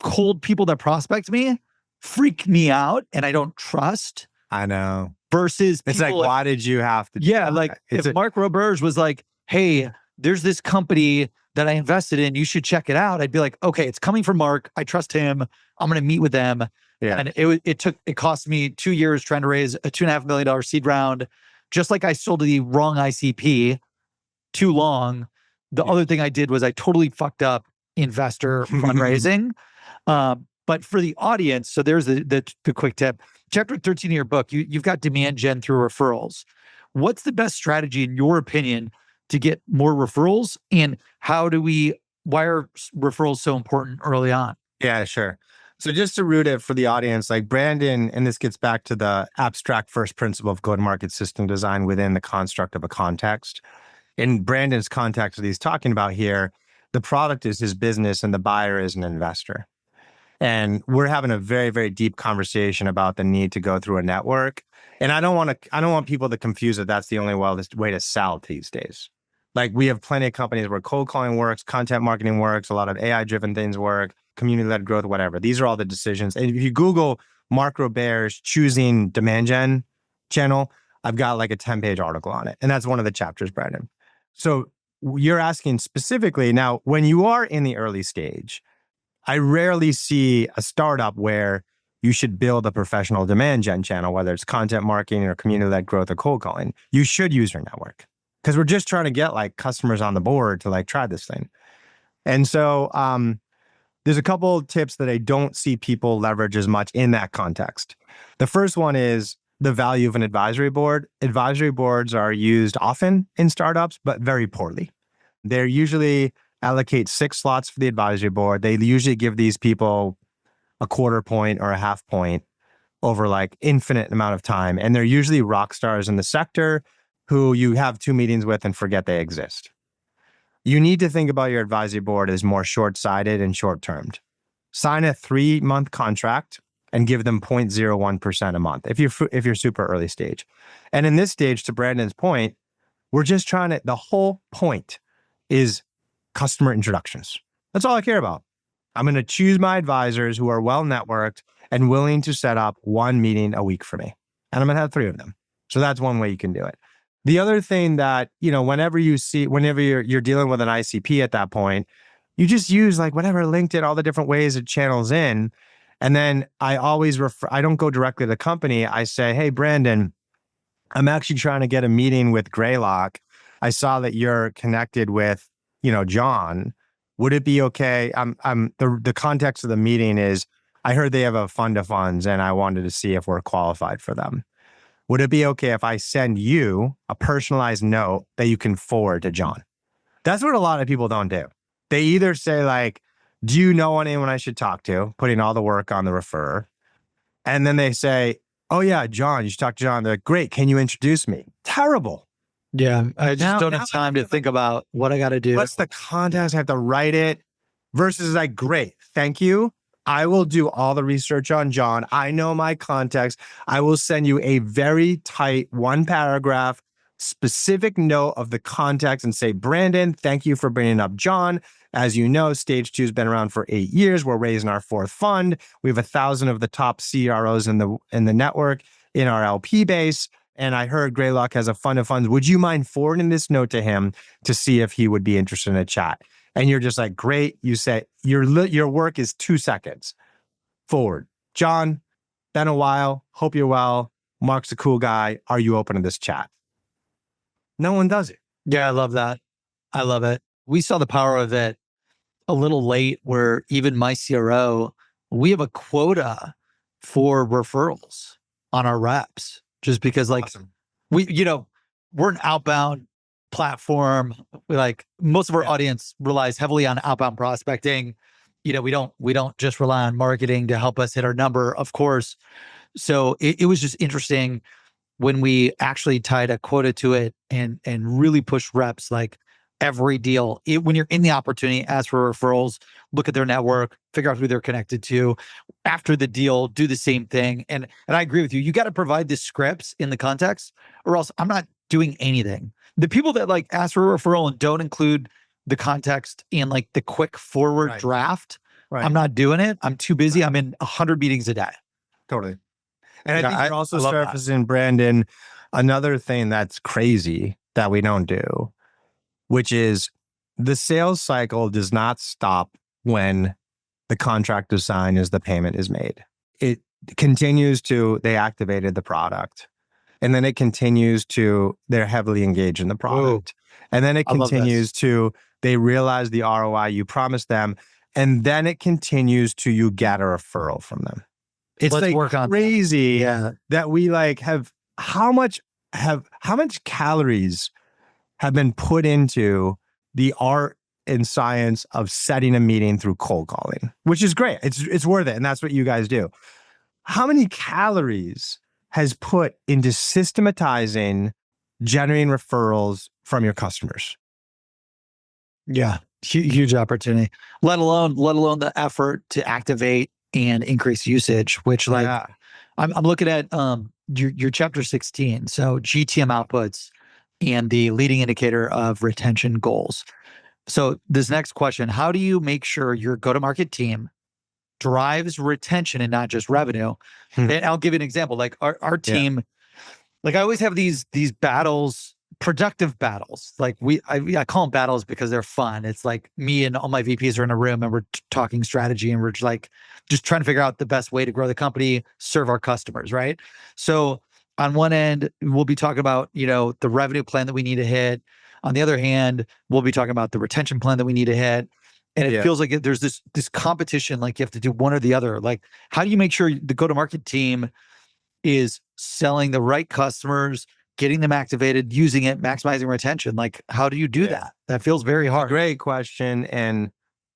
cold people that prospect me freak me out and I don't trust. I know. Versus it's like, why did you have to? Yeah, like if Mark Roberge was like, hey, there's this company that I invested in, you should check it out. I'd be like, okay, it's coming from Mark. I trust him. I'm going to meet with them. Yeah. And it cost me 2 years trying to raise a $2.5 million seed round. Just like I sold the wrong ICP too long. The other thing I did was I totally fucked up investor fundraising. But for the audience, so there's the quick tip. Chapter 13 of your book, you've got demand gen through referrals. What's the best strategy in your opinion to get more referrals? And why are referrals so important early on? Yeah, sure. So just to root it for the audience, like Brandon, and this gets back to the abstract first principle of go-to-market system design within the construct of a context. In Brandon's context that he's talking about here, the product is his business and the buyer is an investor. And we're having a very, very deep conversation about the need to go through a network. And I don't want people to confuse that that's the only way to sell these days. Like we have plenty of companies where cold calling works, content marketing works, a lot of AI-driven things work, community-led growth, whatever. These are all the decisions. And if you Google Mark Roberge choosing demand gen channel, I've got like a 10-page article on it. And that's one of the chapters, Brandon. So you're asking specifically, now, when you are in the early stage, I rarely see a startup where you should build a professional demand gen channel, whether it's content marketing or community-led growth or cold calling. You should use your network because we're just trying to get like customers on the board to like try this thing. And so there's a couple of tips that I don't see people leverage as much in that context. The first one is the value of an advisory board. Advisory boards are used often in startups, but very poorly. They're usually allocate 6 slots for the advisory board. They usually give these people a quarter point or a half point over like infinite amount of time. And they're usually rock stars in the sector who you have 2 meetings with and forget they exist. You need to think about your advisory board as more short-sighted and short-termed. Sign a 3-month contract and give them 0.01% a month if you're super early stage. And in this stage, to Brandon's point, we're just the whole point is customer introductions. That's all I care about. I'm going to choose my advisors who are well networked and willing to set up 1 meeting a week for me. And I'm going to have 3 of them. So that's one way you can do it. The other thing that, whenever you're dealing with an ICP at that point, you just use like whatever LinkedIn, all the different ways it channels in. And then I always I don't go directly to the company. I say, hey, Brandon, I'm actually trying to get a meeting with Greylock. I saw that you're connected with, John. Would it be okay? The context of the meeting is I heard they have a fund of funds and I wanted to see if we're qualified for them. Would it be okay if I send you a personalized note that you can forward to John? That's what a lot of people don't do. They either say like, do you know anyone I should talk to? Putting all the work on the referrer. And then they say, oh yeah, John, you should talk to John. They're like, great. Can you introduce me? Terrible. Yeah. I just don't have time to think about what I got to do. What's the context? I have to write it versus like, great. Thank you. I will do all the research on John. I know my context. I will send you a very tight 1 paragraph specific note of the context and say, Brandon, thank you for bringing up John. As you know, Stage 2 has been around for 8 years. We're raising our 4th fund. We have 1,000 of the top CROs in the network in our LP base. And I heard Greylock has a fund of funds. Would you mind forwarding this note to him to see if he would be interested in a chat? And you're just like, great. You say your work is 2 seconds. Forward. John, been a while. Hope you're well. Mark's a cool guy. Are you open to this chat? No one does it. Yeah, I love that. I love it. We saw the power of it a little late where even my CRO, we have a quota for referrals on our reps just because Awesome. we're an outbound platform. Most of our audience relies heavily on outbound prospecting. We don't just rely on marketing to help us hit our number, of course. So it was just interesting when we actually tied a quota to it and really push reps, like every deal. When you're in the opportunity, ask for referrals, look at their network, figure out who they're connected to. After the deal, do the same thing. And I agree with you. You got to provide the scripts in the context, or else I'm not doing anything. The people that ask for a referral and don't include the context and the quick forward draft, I'm not doing it. I'm too busy. I'm in 100 meetings a day. Totally. And I think you're also surfacing, Brandon, another thing that's crazy that we don't do, which is the sales cycle does not stop when the contract is signed as the payment is made. It continues to, they activated the product. And then it continues to, they're heavily engaged in the product. And then it continues to, they realize the ROI you promised them. And then it continues to, you get a referral from them. It's crazy that we have how much calories have been put into the art and science of setting a meeting through cold calling, which is great. It's worth it. And that's what you guys do. How many calories has put into systematizing generating referrals from your customers? Yeah. Huge opportunity, let alone the effort to activate and increase usage, which I'm looking at your chapter 16. So GTM outputs and the leading indicator of retention goals. So this next question, how do you make sure your go-to-market team drives retention and not just revenue? And I'll give you an example. Our team, I always have these battles, productive battles. I call them battles because they're fun. It's me and all my VPs are in a room and we're talking strategy and we're just trying to figure out the best way to grow the company, serve our customers, right? So on one end, we'll be talking about, the revenue plan that we need to hit. On the other hand, we'll be talking about the retention plan that we need to hit. And it feels like there's this competition, you have to do one or the other. How do you make sure the go-to-market team is selling the right customers, getting them activated, using it, maximizing retention? How do you do that? That feels very hard. Great question. And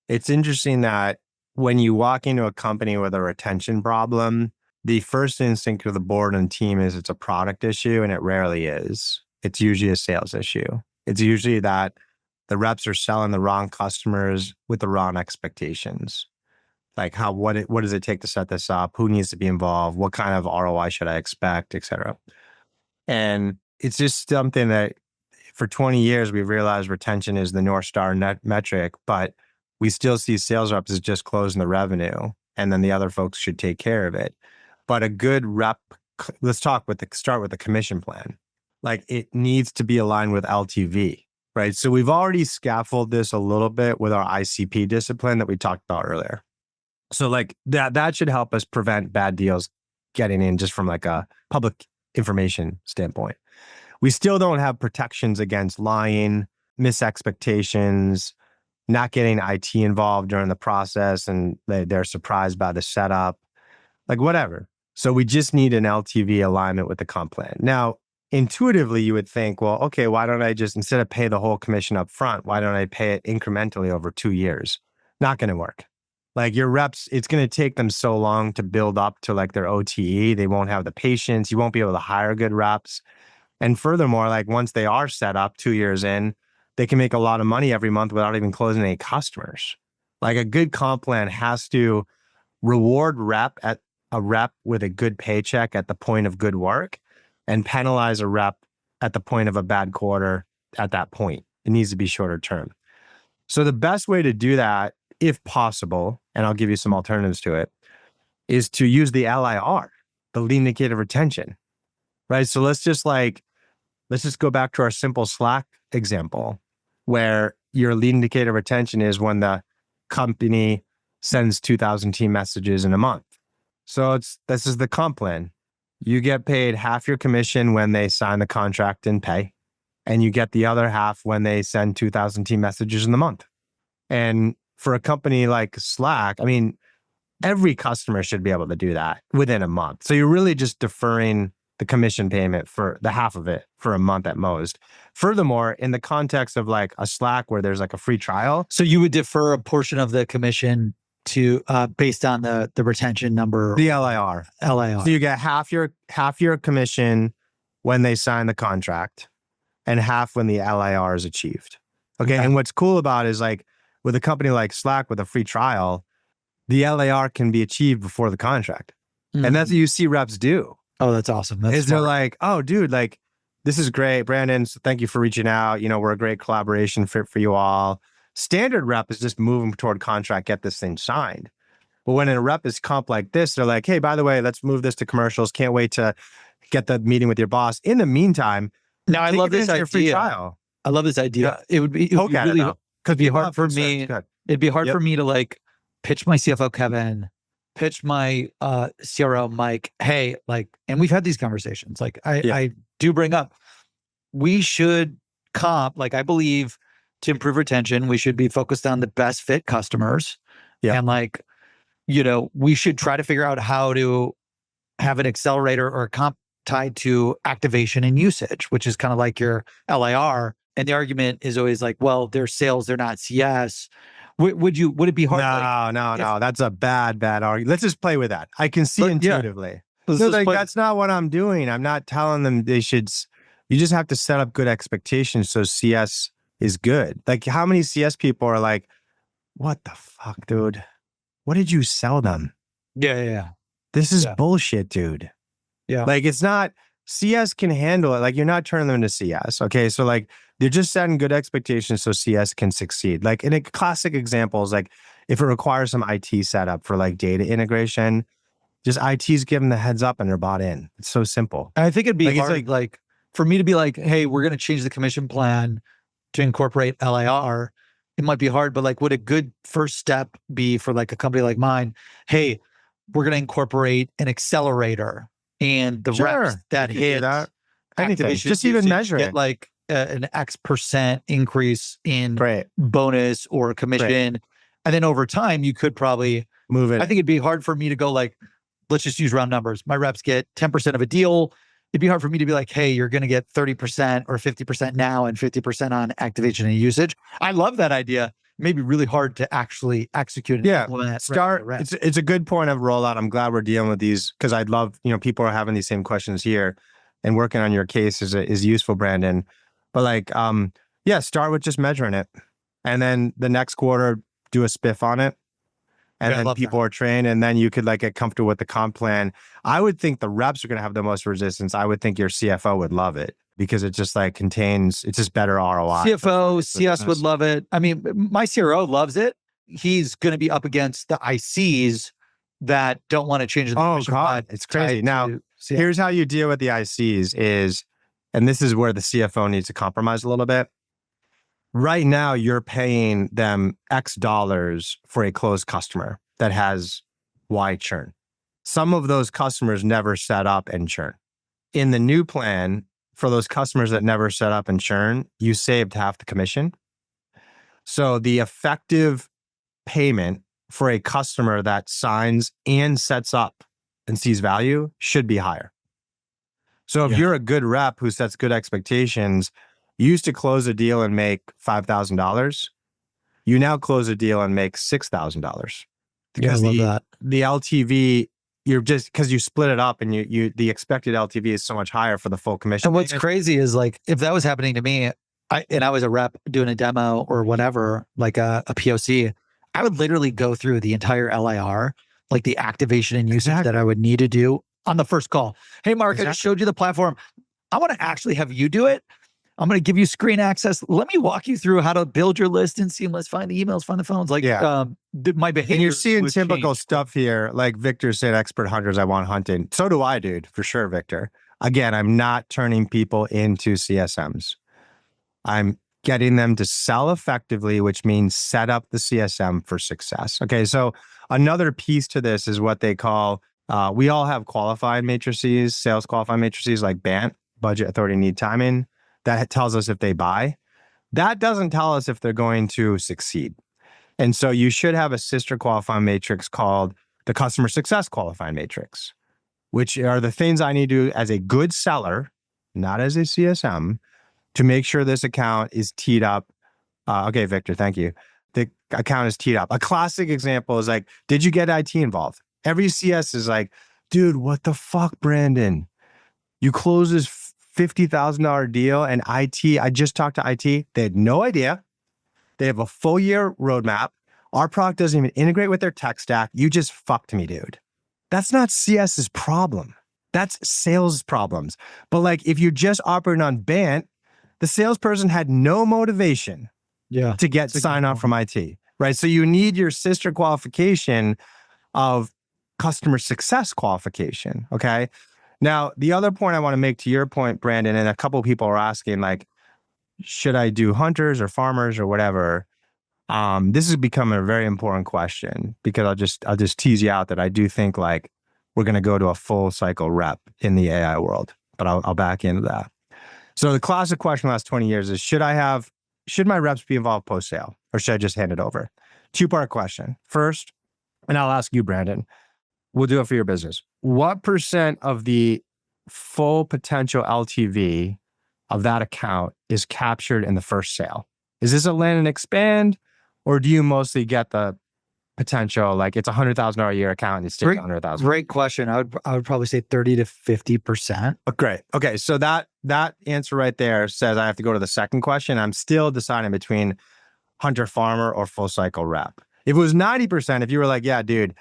it's interesting that when you walk into a company with a retention problem, the first instinct of the board and team is it's a product issue, and it rarely is. It's usually a sales issue. It's usually that the reps are selling the wrong customers with the wrong expectations. What does it take to set this up? Who needs to be involved? What kind of ROI should I expect, et cetera? And it's just something that for 20 years, we've realized retention is the North Star metric, but we still see sales reps as just closing the revenue, and then the other folks should take care of it. But a good rep, let's start with the commission plan. It needs to be aligned with LTV, right? So we've already scaffolded this a little bit with our ICP discipline that we talked about earlier. So that should help us prevent bad deals getting in just from a public information standpoint. We still don't have protections against lying, misexpectations, not getting IT involved during the process, and they're surprised by the setup, whatever. So we just need an LTV alignment with the comp plan. Now, intuitively, you would think, well, okay, why don't I just, instead of pay the whole commission up front, why don't I pay it incrementally over 2 years? Not going to work. Your reps, it's going to take them so long to build up to their OTE. They won't have the patience. You won't be able to hire good reps. And furthermore, once they are set up 2 years in, they can make a lot of money every month without even closing any customers. A good comp plan has to reward a rep with a good paycheck at the point of good work, and penalize a rep at the point of a bad quarter at that point. It needs to be shorter term. So the best way to do that, if possible, and I'll give you some alternatives to it, is to use the LIR, the lead indicator retention, right? So let's just go back to our simple Slack example, where your lead indicator retention is when the company sends 2,000 team messages in a month. So this is the comp plan. You get paid half your commission when they sign the contract and pay, and you get the other half when they send 2,000 team messages in the month. And for a company like Slack, I mean, every customer should be able to do that within a month. So you're really just deferring the commission payment for the half of it for a month at most. Furthermore, in the context of like a Slack where there's like a free trial. So you would defer a portion of the commission to based on the retention number, the LIR. LIR. So you get half your commission when they sign the contract, and half when the LIR is achieved. Okay. And what's cool about it is like with a company like Slack with a free trial, the LIR can be achieved before the contract. Mm-hmm. And that's what you see reps do. Oh, that's awesome. They're like, oh, dude, like, this is great. Brandon, so thank you for reaching out. We're a great collaboration fit for you all. Standard rep is just moving toward contract, get this thing signed. But when a rep is comp like this, they're like, hey, by the way, let's move this to commercials. Can't wait to get the meeting with your boss. In the meantime, now I love this idea. Free trial. I love this idea. Yeah. It would be really could be hard for me. It'd be hard for me to like pitch my CFO Kevin, pitch my CRO Mike. Hey, like, and we've had these conversations. Like, I do bring up, we should comp. Like, I believe to improve retention, we should be focused on the best fit customers. Yeah, and like, we should try to figure out how to have an accelerator or a comp tied to activation and usage, which is kind of like your LIR. And the argument is always like, well, they're sales, they're not CS. Would it be hard? No. That's a bad argument. Let's just play with that. I can see intuitively. Yeah. That's not what I'm doing. I'm not telling them they should. You just have to set up good expectations so CS is good. Like, how many CS people are like, what the fuck, dude? What did you sell them? Yeah. This is bullshit, dude. Yeah. Like, it's not, CS can handle it. Like, you're not turning them into CS. Okay. So like, they're just setting good expectations so CS can succeed. Like, in a classic example is like, if it requires some IT setup for like data integration, just IT's giving the heads up and they're bought in. It's so simple. I think it'd be hard, like for me to be like, hey, we're going to change the commission plan to incorporate LIR. It might be hard, but like, would a good first step be for like a company like mine? Hey, we're going to incorporate an accelerator, and the reps that hit activation, just even measure get it, like an X% increase in bonus or commission. And then over time, you could probably move it. I think it'd be hard for me to go like, let's just use round numbers. My reps get 10% of a deal. It'd be hard for me to be like, hey, you're going to get 30% or 50% now and 50% on activation and usage. I love that idea. It may be really hard to actually execute and implement. It's a good point of rollout. I'm glad we're dealing with these because I'd love, people are having these same questions here, and working on your case is useful, Brandon. But like, start with just measuring it, and then the next quarter do a spiff on it. And then people are trained, and then you could like get comfortable with the comp plan. I would think the reps are going to have the most resistance. I would think your CFO would love it because it just like it's just better ROI. CFO, CS would love it. I mean, my CRO loves it. He's going to be up against the ICs that don't want to change the Oh God, it's crazy. Now, here's how you deal with the ICs and this is where the CFO needs to compromise a little bit. Right now, you're paying them X dollars for a closed customer that has Y churn. Some of those customers never set up and churn. In the new plan, for those customers that never set up and churn, you saved half the commission. So the effective payment for a customer that signs and sets up and sees value should be higher. So if you're a good rep who sets good expectations, you used to close a deal and make $5,000. You now close a deal and make $6,000 because the LTV, you're just because you split it up and you the expected LTV is so much higher for the full commission. And what's crazy is like if that was happening to me, I was a rep doing a demo or whatever, like a POC, I would literally go through the entire LIR, like the activation and usage that I would need to do on the first call. Hey, Mark, I just showed you the platform. I want to actually have you do it. I'm going to give you screen access. Let me walk you through how to build your list in Seamless, find the emails, find the phones. Like, my behavior. And you're seeing would typical change. stuff here. Like Victor said, expert hunters, I want hunting. So do I, dude, for sure, Victor. Again, I'm not turning people into CSMs. I'm getting them to sell effectively, which means set up the CSM for success. Okay, so another piece to this is what they call, we all have qualified matrices, sales qualified matrices like BANT, budget, authority, need, timing. That tells us if they buy. That doesn't tell us if they're going to succeed. And so you should have a sister qualifying matrix called the customer success qualifying matrix, which are the things I need to do as a good seller, not as a CSM, to make sure this account is teed up. Okay, Victor, thank you. The account is teed up. A classic example is like, did you get IT involved? Every CS is like, dude, what the fuck, Brandon? You close this $50,000 deal and IT, I just talked to IT. They had no idea. They have a full year roadmap. Our product doesn't even integrate with their tech stack. You just fucked me, dude. That's not CS's problem. That's sales problems. But like, if you're just operating on BANT, the salesperson had no motivation to get sign off from IT, right? So you need your sister qualification of customer success qualification, okay? Now, the other point I want to make to your point, Brandon, and a couple of people are asking, like, should I do hunters or farmers or whatever? This has become a very important question because I'll just tease you out that I do think like we're going to go to a full cycle rep in the AI world, but I'll back into that. So the classic question the last 20 years is, should my reps be involved post-sale or should I just hand it over? Two-part question. First, and I'll ask you, Brandon, we'll do it for your business. What % of the full potential LTV of that account is captured in the first sale? Is this a land and expand, or do you mostly get the potential, like it's $100,000 a year account and it's still $100,000? Great question. I would probably say 30 to 50%. Oh, great. Okay, so that answer right there says I have to go to the second question. I'm still deciding between hunter farmer or full cycle rep. If it was 90%, if you were like, yeah, dude,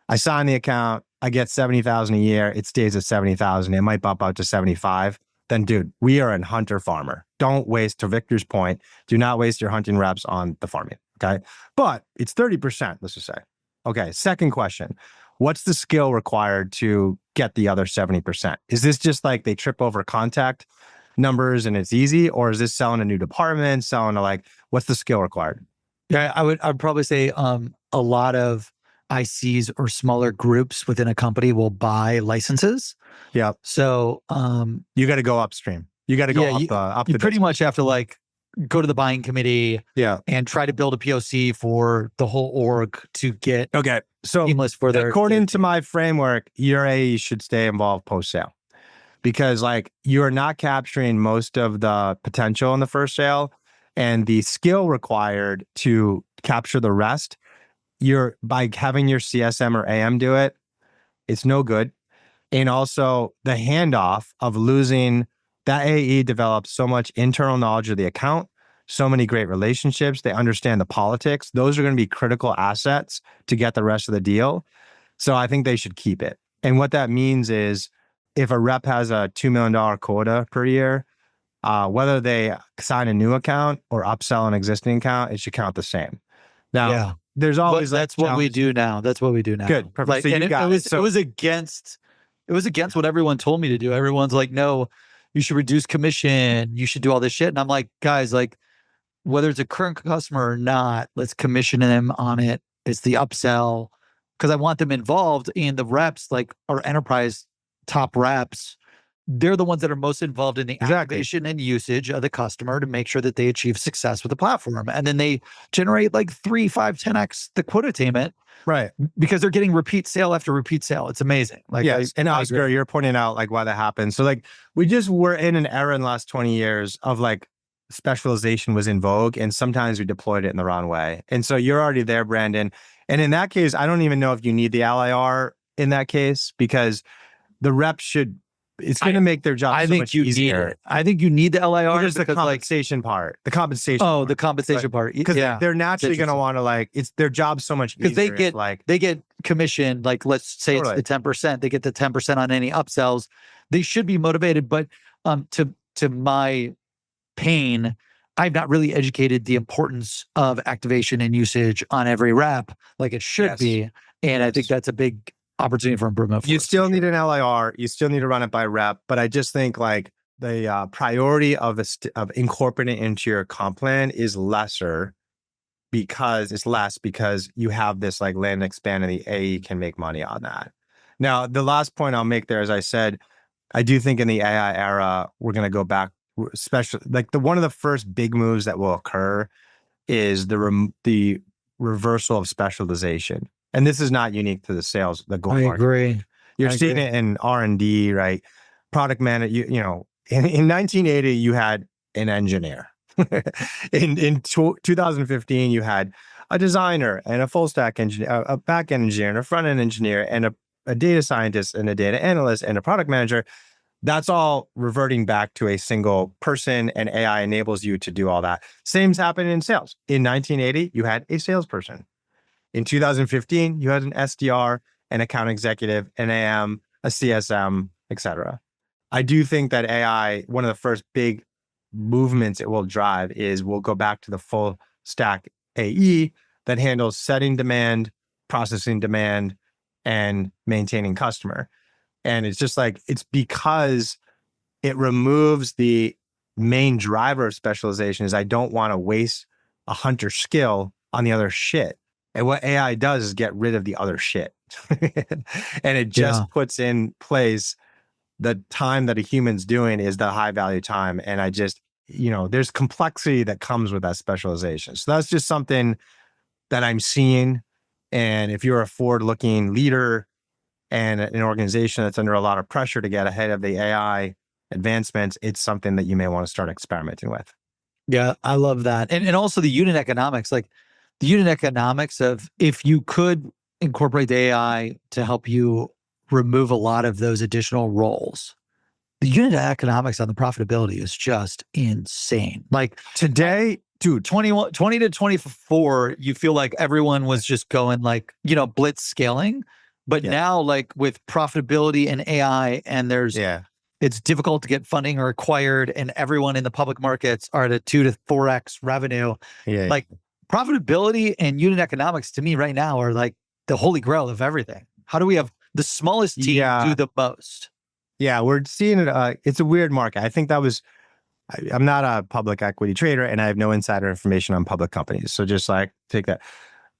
I sign the account, I get 70,000 a year, it stays at 70,000, it might bump out to 75. Then dude, we are in hunter farmer. Don't waste, to Victor's point, do not waste your hunting reps on the farming, okay? But it's 30%, let's just say. Okay, second question. What's the skill required to get the other 70%? Is this just like they trip over contact numbers and it's easy? Or is this selling a new department, selling to like, what's the skill required? Yeah, I'd probably say a lot of ICs or smaller groups within a company will buy licenses. Yeah. So you got to go upstream. You got to go up. You pretty much have to like go to the buying committee, and try to build a POC for the whole org to get so seamless for their. According to my framework, your AE should stay involved post sale, because like you're not capturing most of the potential in the first sale, and the skill required to capture the rest. You're by having your CSM or AM do it, it's no good. And also the handoff of losing that AE develops so much internal knowledge of the account, so many great relationships. They understand the politics. Those are going to be critical assets to get the rest of the deal. So I think they should keep it. And what that means is if a rep has a $2 million quota per year, whether they sign a new account or upsell an existing account, it should count the same. Now, there's always that's what we do now. That's what we do now. Good. Perfect. Like, so and it was against what everyone told me to do. Everyone's like, no, you should reduce commission. You should do all this shit. And I'm like, guys, like whether it's a current customer or not, let's commission them on it. It's the upsell because I want them involved. And the reps, like our enterprise top reps, they're the ones that are most involved in the activation and usage of the customer to make sure that they achieve success with the platform. And then they generate like 3, 5, 10x the quota attainment. Right. Because they're getting repeat sale after repeat sale. It's amazing. Like, yes. And Oscar, you're pointing out like why that happens. So like we just were in an era in the last 20 years of like specialization was in vogue, and sometimes we deployed it in the wrong way. And so you're already there, Brandon. And in that case, I don't even know if you need the LIR in that case, because the reps should, it's going to make their job so much easier. I think you need the LIR. There's the compensation part. The compensation. Oh, the compensation part. Because they're naturally going to want to like, it's their job so much easier. Because they get commission, like let's say it's the 10%. They get the 10% on any upsells. They should be motivated. But to my pain, I've not really educated the importance of activation and usage on every rep like it should be. And I think that's a big opportunity for improvement. You still need an LIR. You still need to run it by rep. But I just think like the priority of incorporating it into your comp plan is lesser because you have this like land and expand and the AE can make money on that. Now, the last point I'll make there, as I said, I do think in the AI era, we're going to go back, especially like one of the first big moves that will occur is the reversal of specialization. And this is not unique to the sales, the goal. I agree. You're seeing it in R&D, right? Product manager, in 1980, you had an engineer. in 2015, you had a designer and a full stack engineer, a back end engineer and a front end engineer and a data scientist and a data analyst and a product manager. That's all reverting back to a single person, and AI enables you to do all that. Same's happening in sales. In 1980, you had a salesperson. In 2015, you had an SDR, an account executive, an AM, a CSM, etc. I do think that AI, one of the first big movements it will drive is we'll go back to the full stack AE that handles setting demand, processing demand, and maintaining customer. And it's just like, it's because it removes the main driver of specialization is I don't want to waste a hunter skill on the other shit. And what AI does is get rid of the other shit. And it just puts in place the time that a human's doing is the high value time. And I just, there's complexity that comes with that specialization. So that's just something that I'm seeing. And if you're a forward-looking leader and an organization that's under a lot of pressure to get ahead of the AI advancements, it's something that you may want to start experimenting with. Yeah, I love that. And also the unit economics, like the unit economics of if you could incorporate the AI to help you remove a lot of those additional roles, the unit economics on the profitability is just insane. Like today, dude, 20 to 24, you feel like everyone was just going like, blitz scaling. But now like with profitability and AI and it's difficult to get funding or acquired and everyone in the public markets are at a 2 to 4x revenue. Like profitability and unit economics to me right now are like the holy grail of everything. How do we have the smallest team do the most? Yeah, we're seeing it. It's a weird market. I think I'm not a public equity trader and I have no insider information on public companies. So just like take that.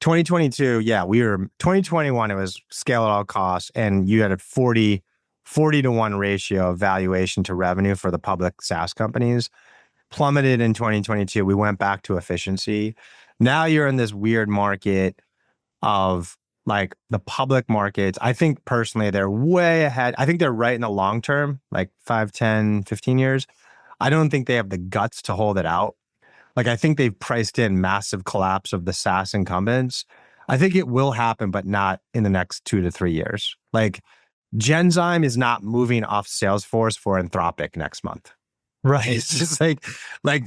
2022, 2021, it was scale at all costs. And you had a 40 to 1 ratio of valuation to revenue for the public SaaS companies. Plummeted in 2022. We went back to efficiency. Now you're in this weird market of like the public markets. I think personally, they're way ahead. I think they're right in the long term, like 5, 10, 15 years. I don't think they have the guts to hold it out. Like, I think they've priced in massive collapse of the SaaS incumbents. I think it will happen, but not in the next 2 to 3 years. Like, Genzyme is not moving off Salesforce for Anthropic next month. Right. It's just like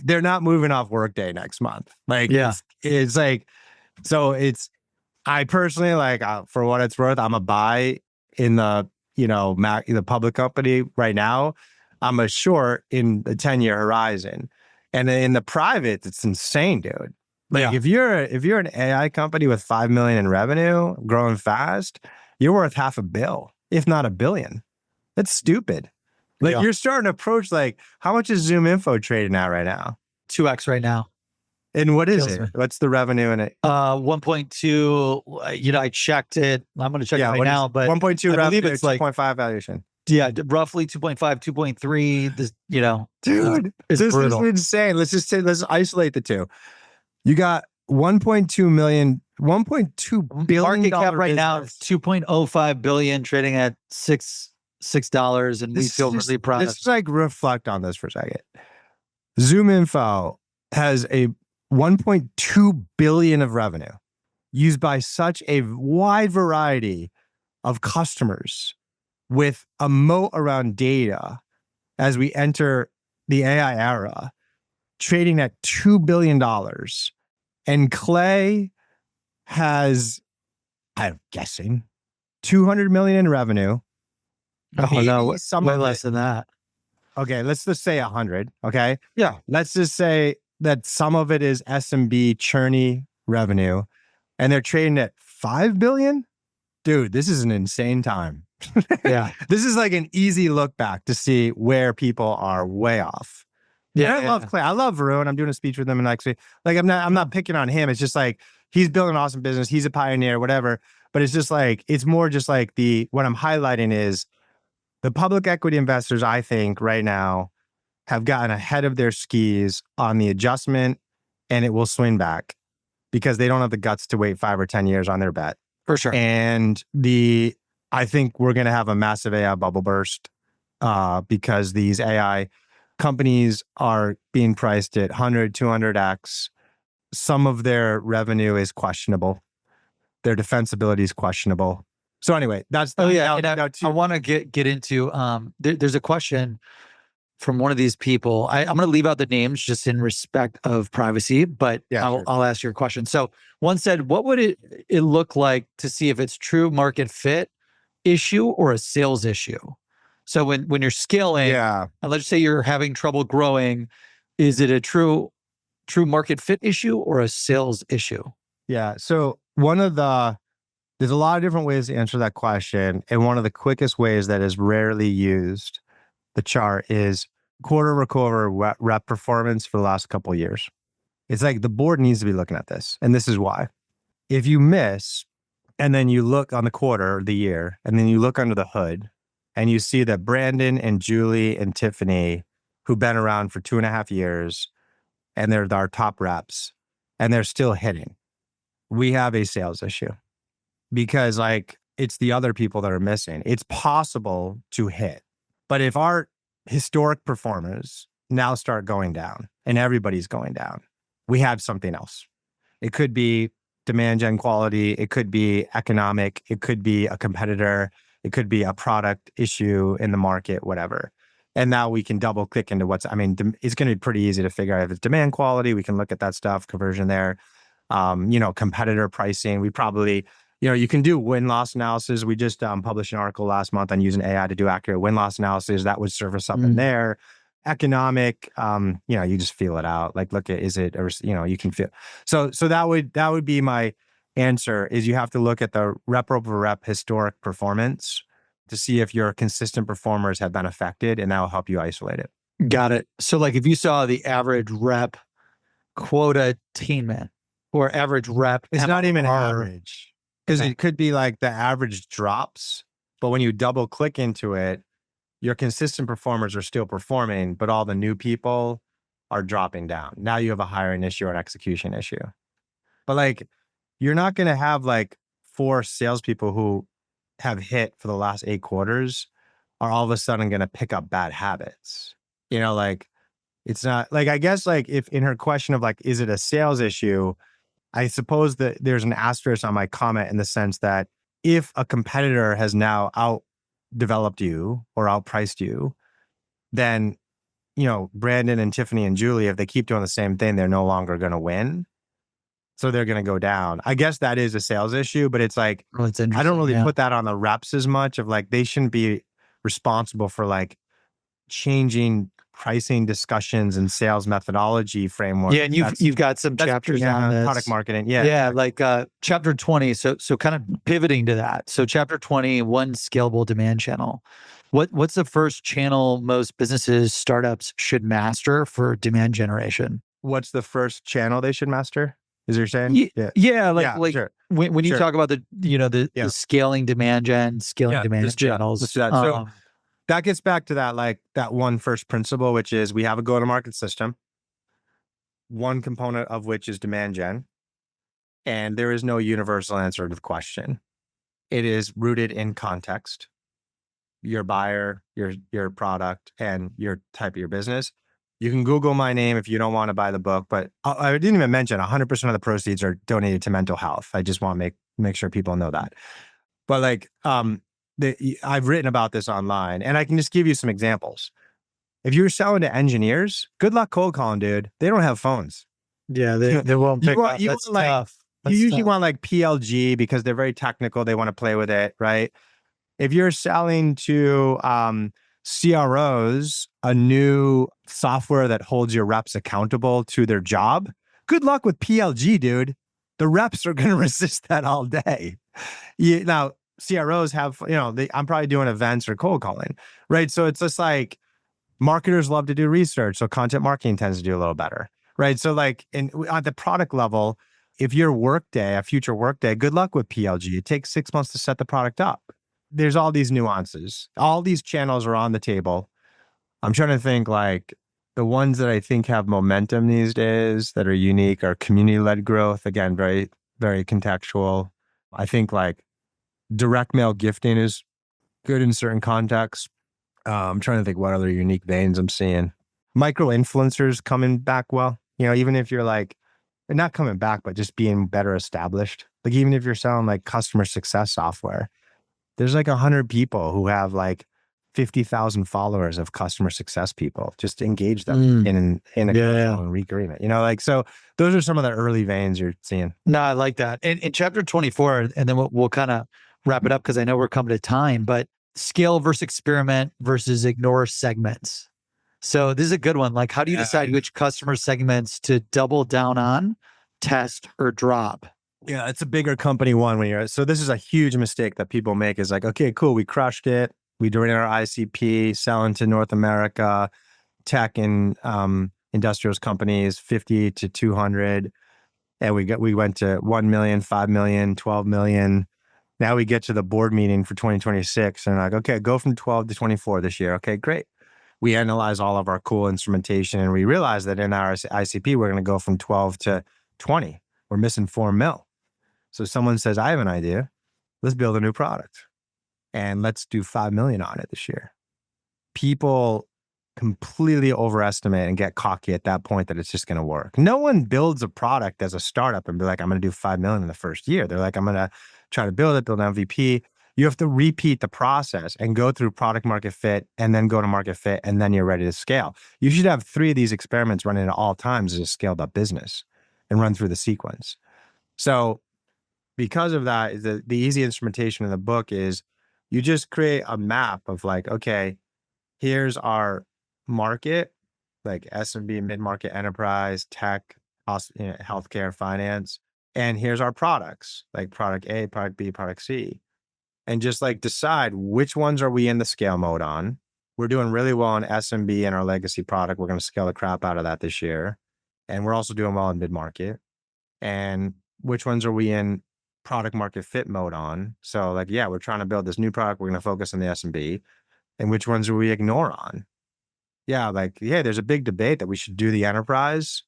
they're not moving off Workday next month. Like, it's like, so I personally, like, for what it's worth, I'm a buy in the, the public company right now. I'm a short in the 10-year horizon. And in the private, it's insane, dude. Like if you're an AI company with 5 million in revenue, growing fast, you're worth $500 million, if not $1 billion. That's stupid. Like you're starting to approach like, how much is Zoom Info trading at right now? 2x right now. And what is it? What's the revenue in it? 1.2. I checked it. I'm going to check it right now, but 1.2 revenue, I believe it's like 2.5 valuation. Yeah, roughly 2.5, 2.3. This, dude, it's this brutal. is insane. Let's isolate the two. You got 1.2 billion market cap right business. now, 2.05 billion, trading at $6, and we feel really proud. Let's like reflect on this for a second. Zoom Info has a 1.2 billion of revenue used by such a wide variety of customers with a moat around data as we enter the AI era, trading at $2 billion. And Clay has, I'm guessing, 200 million in revenue. Oh, no, way less than that. okay, let's just say 100. Okay. Yeah. Let's just say that some of it is SMB churny revenue and they're trading at 5 billion. Dude, this is an insane time. Yeah. This is like an easy look back to see where people are way off. Yeah. And I love Clay. I love Varun. I'm doing a speech with him next week. Like I'm not picking on him. It's just like he's building an awesome business. He's a pioneer, whatever. But it's just like it's more just like what I'm highlighting is the public equity investors, I think, right now have gotten ahead of their skis on the adjustment, and it will swing back because they don't have the guts to wait 5 or 10 years on their bet. For sure. And I think we're going to have a massive AI bubble burst because these AI companies are being priced at 100, 200x. Some of their revenue is questionable. Their defensibility is questionable. So anyway, that's I want to get into there's a question from one of these people. I'm going to leave out the names just in respect of privacy, but I'll ask your question. So one said, what would it look like to see if it's true market fit issue or a sales issue? So when you're scaling, and let's say you're having trouble growing, is it a true market fit issue or a sales issue? Yeah. So there's a lot of different ways to answer that question. And one of the quickest ways that is rarely used, the chart, is quarter-over-quarter rep performance for the last couple of years. It's like the board needs to be looking at this. And this is why. If you miss, and then you look on the quarter or the year, and then you look under the hood, and you see that Brandon and Julie and Tiffany, who've been around for 2.5 years, and they're our top reps, and they're still hitting, we have a sales issue. Because like it's the other people that are missing. It's possible to hit. But if our historic performers now start going down and everybody's going down, we have something else. It could be demand gen quality. It could be economic. It could be a competitor. It could be a product issue in the market, whatever. And now we can double click into it's going to be pretty easy to figure out if it's demand quality. We can look at that stuff, conversion there, competitor pricing. We probably, you can do win-loss analysis. We just published an article last month on using AI to do accurate win-loss analysis. That would surface something there. Economic, you just feel it out. Like, look at, is it, or, you can feel. So that would be my answer, is you have to look at the rep over rep historic performance to see if your consistent performers have been affected, and that will help you isolate it. Got it. So like if you saw the average rep quota attainment or average rep, it's not even average. Because it could be like the average drops, but when you double click into it, your consistent performers are still performing, but all the new people are dropping down. Now you have a hiring issue or an execution issue. But like, you're not going to have like 4 salespeople who have hit for the last 8 quarters are all of a sudden going to pick up bad habits. Like it's not like, I guess like if in her question of like, is it a sales issue? I suppose that there's an asterisk on my comment in the sense that if a competitor has now outdeveloped you or outpriced you, then, Brandon and Tiffany and Julie, if they keep doing the same thing, they're no longer going to win. So they're going to go down. I guess that is a sales issue, but it's like, I don't really put that on the reps as much of like, they shouldn't be responsible for like changing pricing discussions and sales methodology framework. Yeah, and you've got some chapters on this. Product marketing. Yeah, like chapter 20. So kind of pivoting to that. So chapter 20, one scalable demand channel. What's the first channel most businesses, startups should master for demand generation? What's the first channel they should master? Is you're saying? Sure. When you talk about the scaling demand gen, demand channels. Let's do that. So that gets back to that one first principle, which is we have a go-to-market system, one component of which is demand gen, and there is no universal answer to the question. It is rooted in context, your buyer, your product, and your type of your business. You can Google my name if you don't want to buy the book, but I didn't even mention 100% of the proceeds are donated to mental health. I just want to make sure people know that. But like, I've written about this online, and I can just give you some examples. If you're selling to engineers, good luck cold calling, dude. They don't have phones. Yeah, they won't pick up. That's tough. You usually want like PLG because they're very technical. They want to play with it, right? If you're selling to CROs a new software that holds your reps accountable to their job. Good luck with PLG, dude. The reps are going to resist that all day. Now, CROs have, I'm probably doing events or cold calling, right? So it's just like marketers love to do research. So content marketing tends to do a little better, right? So like at the product level, if you're Workday, a future Workday, good luck with PLG. It takes 6 months to set the product up. There's all these nuances. All these channels are on the table. I'm trying to think like the ones that I think have momentum these days that are unique are community-led growth. Again, very, very contextual. I think like direct mail gifting is good in certain contexts. I'm trying to think what other unique veins I'm seeing. Micro influencers coming back well. Even if you're like, not coming back, but just being better established. Like even if you're selling like customer success software, there's like 100 people who have like 50,000 followers of customer success people. Just engage them in a agreement. So those are some of the early veins you're seeing. No, I like that. In chapter 24, and then we'll kind of wrap it up because I know we're coming to time, but scale versus experiment versus ignore segments. So this is a good one. Like, how do you decide which customer segments to double down on, test, or drop? Yeah, it's a bigger company one so this is a huge mistake that people make is like, okay, cool. We crushed it. We doing our ICP, selling to North America, tech and industrials companies, 50 to 200. And we went to 1 million, 5 million, 12 million. Now we get to the board meeting for 2026 and like, okay, go from 12 to 24 this year. Okay, great. We analyze all of our cool instrumentation and we realize that in our ICP, we're going to go from 12 to 20. We're missing 4 mil. So someone says, I have an idea. Let's build a new product and let's do 5 million on it this year. People completely overestimate and get cocky at that point that it's just going to work. No one builds a product as a startup and be like, I'm going to do 5 million in the first year. They're like, I'm going to try to build an MVP. You have to repeat the process and go through product market fit and then go to market fit and then you're ready to scale. You should have 3 of these experiments running at all times as a scaled up business and run through the sequence. So because of that, the easy instrumentation in the book is you just create a map of like, okay, here's our market, like SMB, mid-market enterprise, tech, healthcare, finance. And here's our products, like product A, product B, product C. And just like decide which ones are we in the scale mode on. We're doing really well in SMB and our legacy product. We're going to scale the crap out of that this year. And we're also doing well in mid-market. And which ones are we in product market fit mode on? So like, yeah, we're trying to build this new product. We're going to focus on the SMB. And which ones do we ignore on? Yeah, like, yeah, there's a big debate that we should do the enterprise,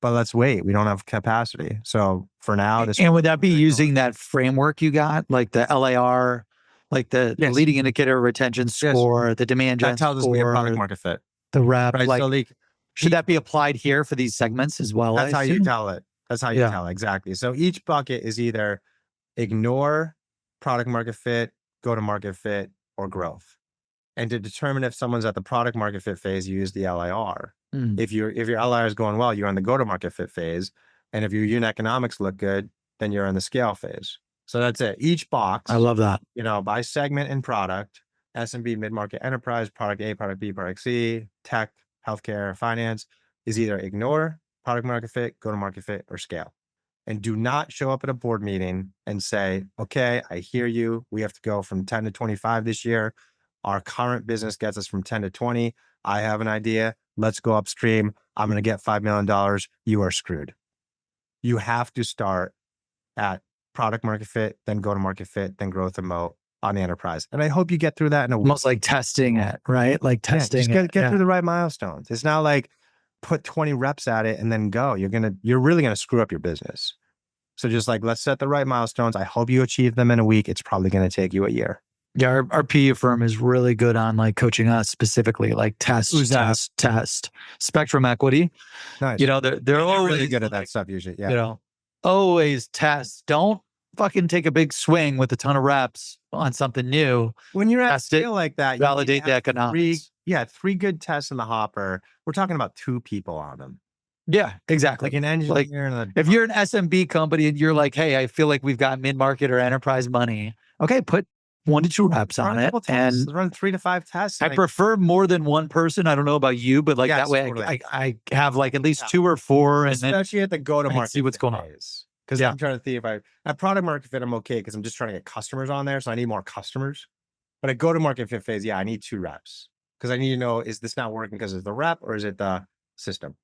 but let's wait. We don't have capacity. So for now, and would that be using that framework you got, like the LAR, like the leading indicator retention score, the demand gen that tells us we have product market fit. The rep, right? Like, so should that be applied here for these segments as well? That's how you tell it. That's how you tell it. Exactly. So each bucket is either ignore product market fit, go to market fit, or growth. And to determine if someone's at the product market fit phase, you use the LIR. If your LIR is going well, you're on the go to market fit phase. And if your unit economics look good, then you're in the scale phase. So that's it. Each box. I love that. By segment and product, SMB, mid-market enterprise, product A, product B, product C, tech, healthcare, finance is either ignore product market fit, go to market fit, or scale. And do not show up at a board meeting and say, okay, I hear you. We have to go from 10 to 25 this year. Our current business gets us from 10 to 20. I have an idea. Let's go upstream. I'm going to get $5 million. You are screwed. You have to start at product market fit, then go to market fit, then growth and moat on the enterprise. And I hope you get through that in a week. Almost like testing it, right? Like testing just get through the right milestones. It's not like put 20 reps at it and then go. You're really going to screw up your business. So just like, let's set the right milestones. I hope you achieve them in a week. It's probably going to take you a year. Yeah, our PE firm is really good on like coaching us specifically, like test. Spectrum Equity. Nice. They're always really good at that stuff usually. Yeah. Always test. Don't fucking take a big swing with a ton of reps on something new. When you're at a scale like that, validate the economics. 3 good tests in the hopper. We're talking about 2 people on them. Yeah, exactly. Like an engineer. If you're an SMB company and you're like, hey, I feel like we've got mid-market or enterprise money. Okay, put 1 to 2 reps Run on a it. couple tests. Run 3 to 5 tests. I prefer more than one person. I don't know about you, but like Yes, that way totally. I have like at least 2 or 4, and then Especially at the go-to-market see what's going on. Because I'm trying to see if at product market fit, I'm okay because I'm just trying to get customers on there. So I need more customers. But at go-to-market fit phase, I need 2 reps because I need to know, is this not working because of the rep or is it the system?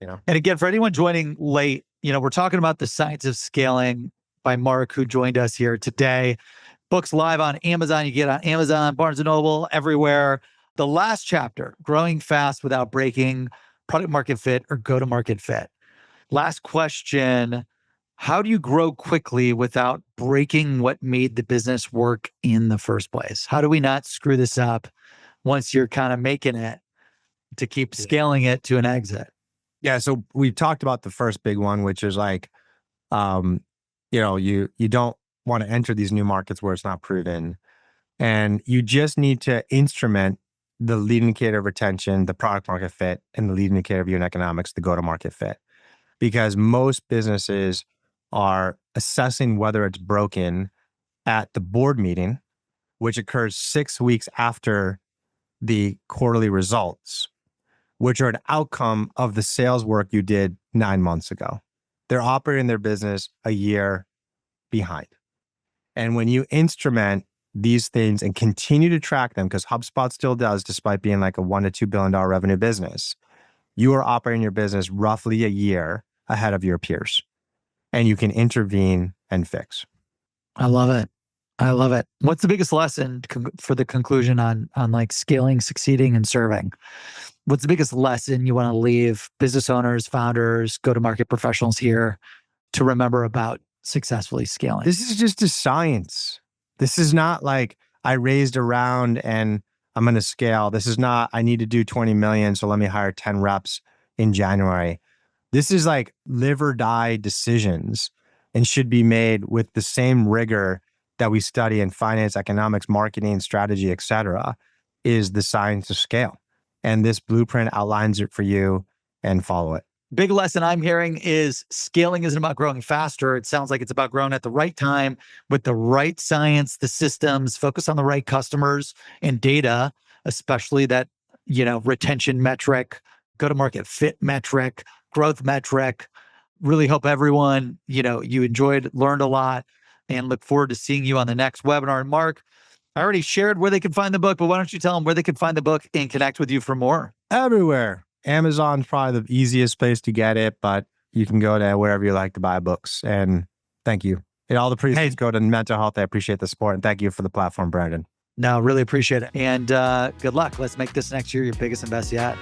And again, for anyone joining late, we're talking about The Science of Scaling by Mark, who joined us here today. Book's live on Amazon. You get it on Amazon, Barnes & Noble, everywhere. The last chapter, Growing Fast Without Breaking Product Market Fit or Go-to-Market Fit. Last question, how do you grow quickly without breaking what made the business work in the first place? How do we not screw this up once you're kind of making it to keep scaling it to an exit? Yeah. So we've talked about the first big one, which is like, you don't want to enter these new markets where it's not proven. And you just need to instrument the lead indicator of retention, the product market fit, and the lead indicator of unit economics, the go-to-market fit. Because most businesses are assessing whether it's broken at the board meeting, which occurs 6 weeks after the quarterly results, which are an outcome of the sales work you did 9 months ago. They're operating their business a year behind. And when you instrument these things and continue to track them, because HubSpot still does, despite being like a $1 to $2 billion revenue business, you are operating your business roughly a year ahead of your peers. And you can intervene and fix. I love it. I love it. What's the biggest lesson for the conclusion on like scaling, succeeding, and serving? What's the biggest lesson you want to leave business owners, founders, go-to-market professionals here to remember about successfully scaling? This is just a science. This is not like I raised a round and I'm going to scale. This is not, I need to do 20 million, so let me hire 10 reps in January. This is like live or die decisions and should be made with the same rigor that we study in finance, economics, marketing, strategy, et cetera, is the science of scale. And this blueprint outlines it for you, and follow it. Big lesson I'm hearing is scaling isn't about growing faster. It sounds like it's about growing at the right time with the right science, the systems, focus on the right customers and data, especially that, retention metric, go-to-market fit metric, growth metric. Really hope everyone, you enjoyed, learned a lot, and look forward to seeing you on the next webinar. And Mark, I already shared where they can find the book, but why don't you tell them where they can find the book and connect with you for more? Everywhere. Amazon's probably the easiest place to get it, but you can go to wherever you like to buy books. And thank you. And all the proceeds go to mental health. I appreciate the support. And thank you for the platform, Brandon. No, really appreciate it. And good luck. Let's make this next year your biggest and best yet.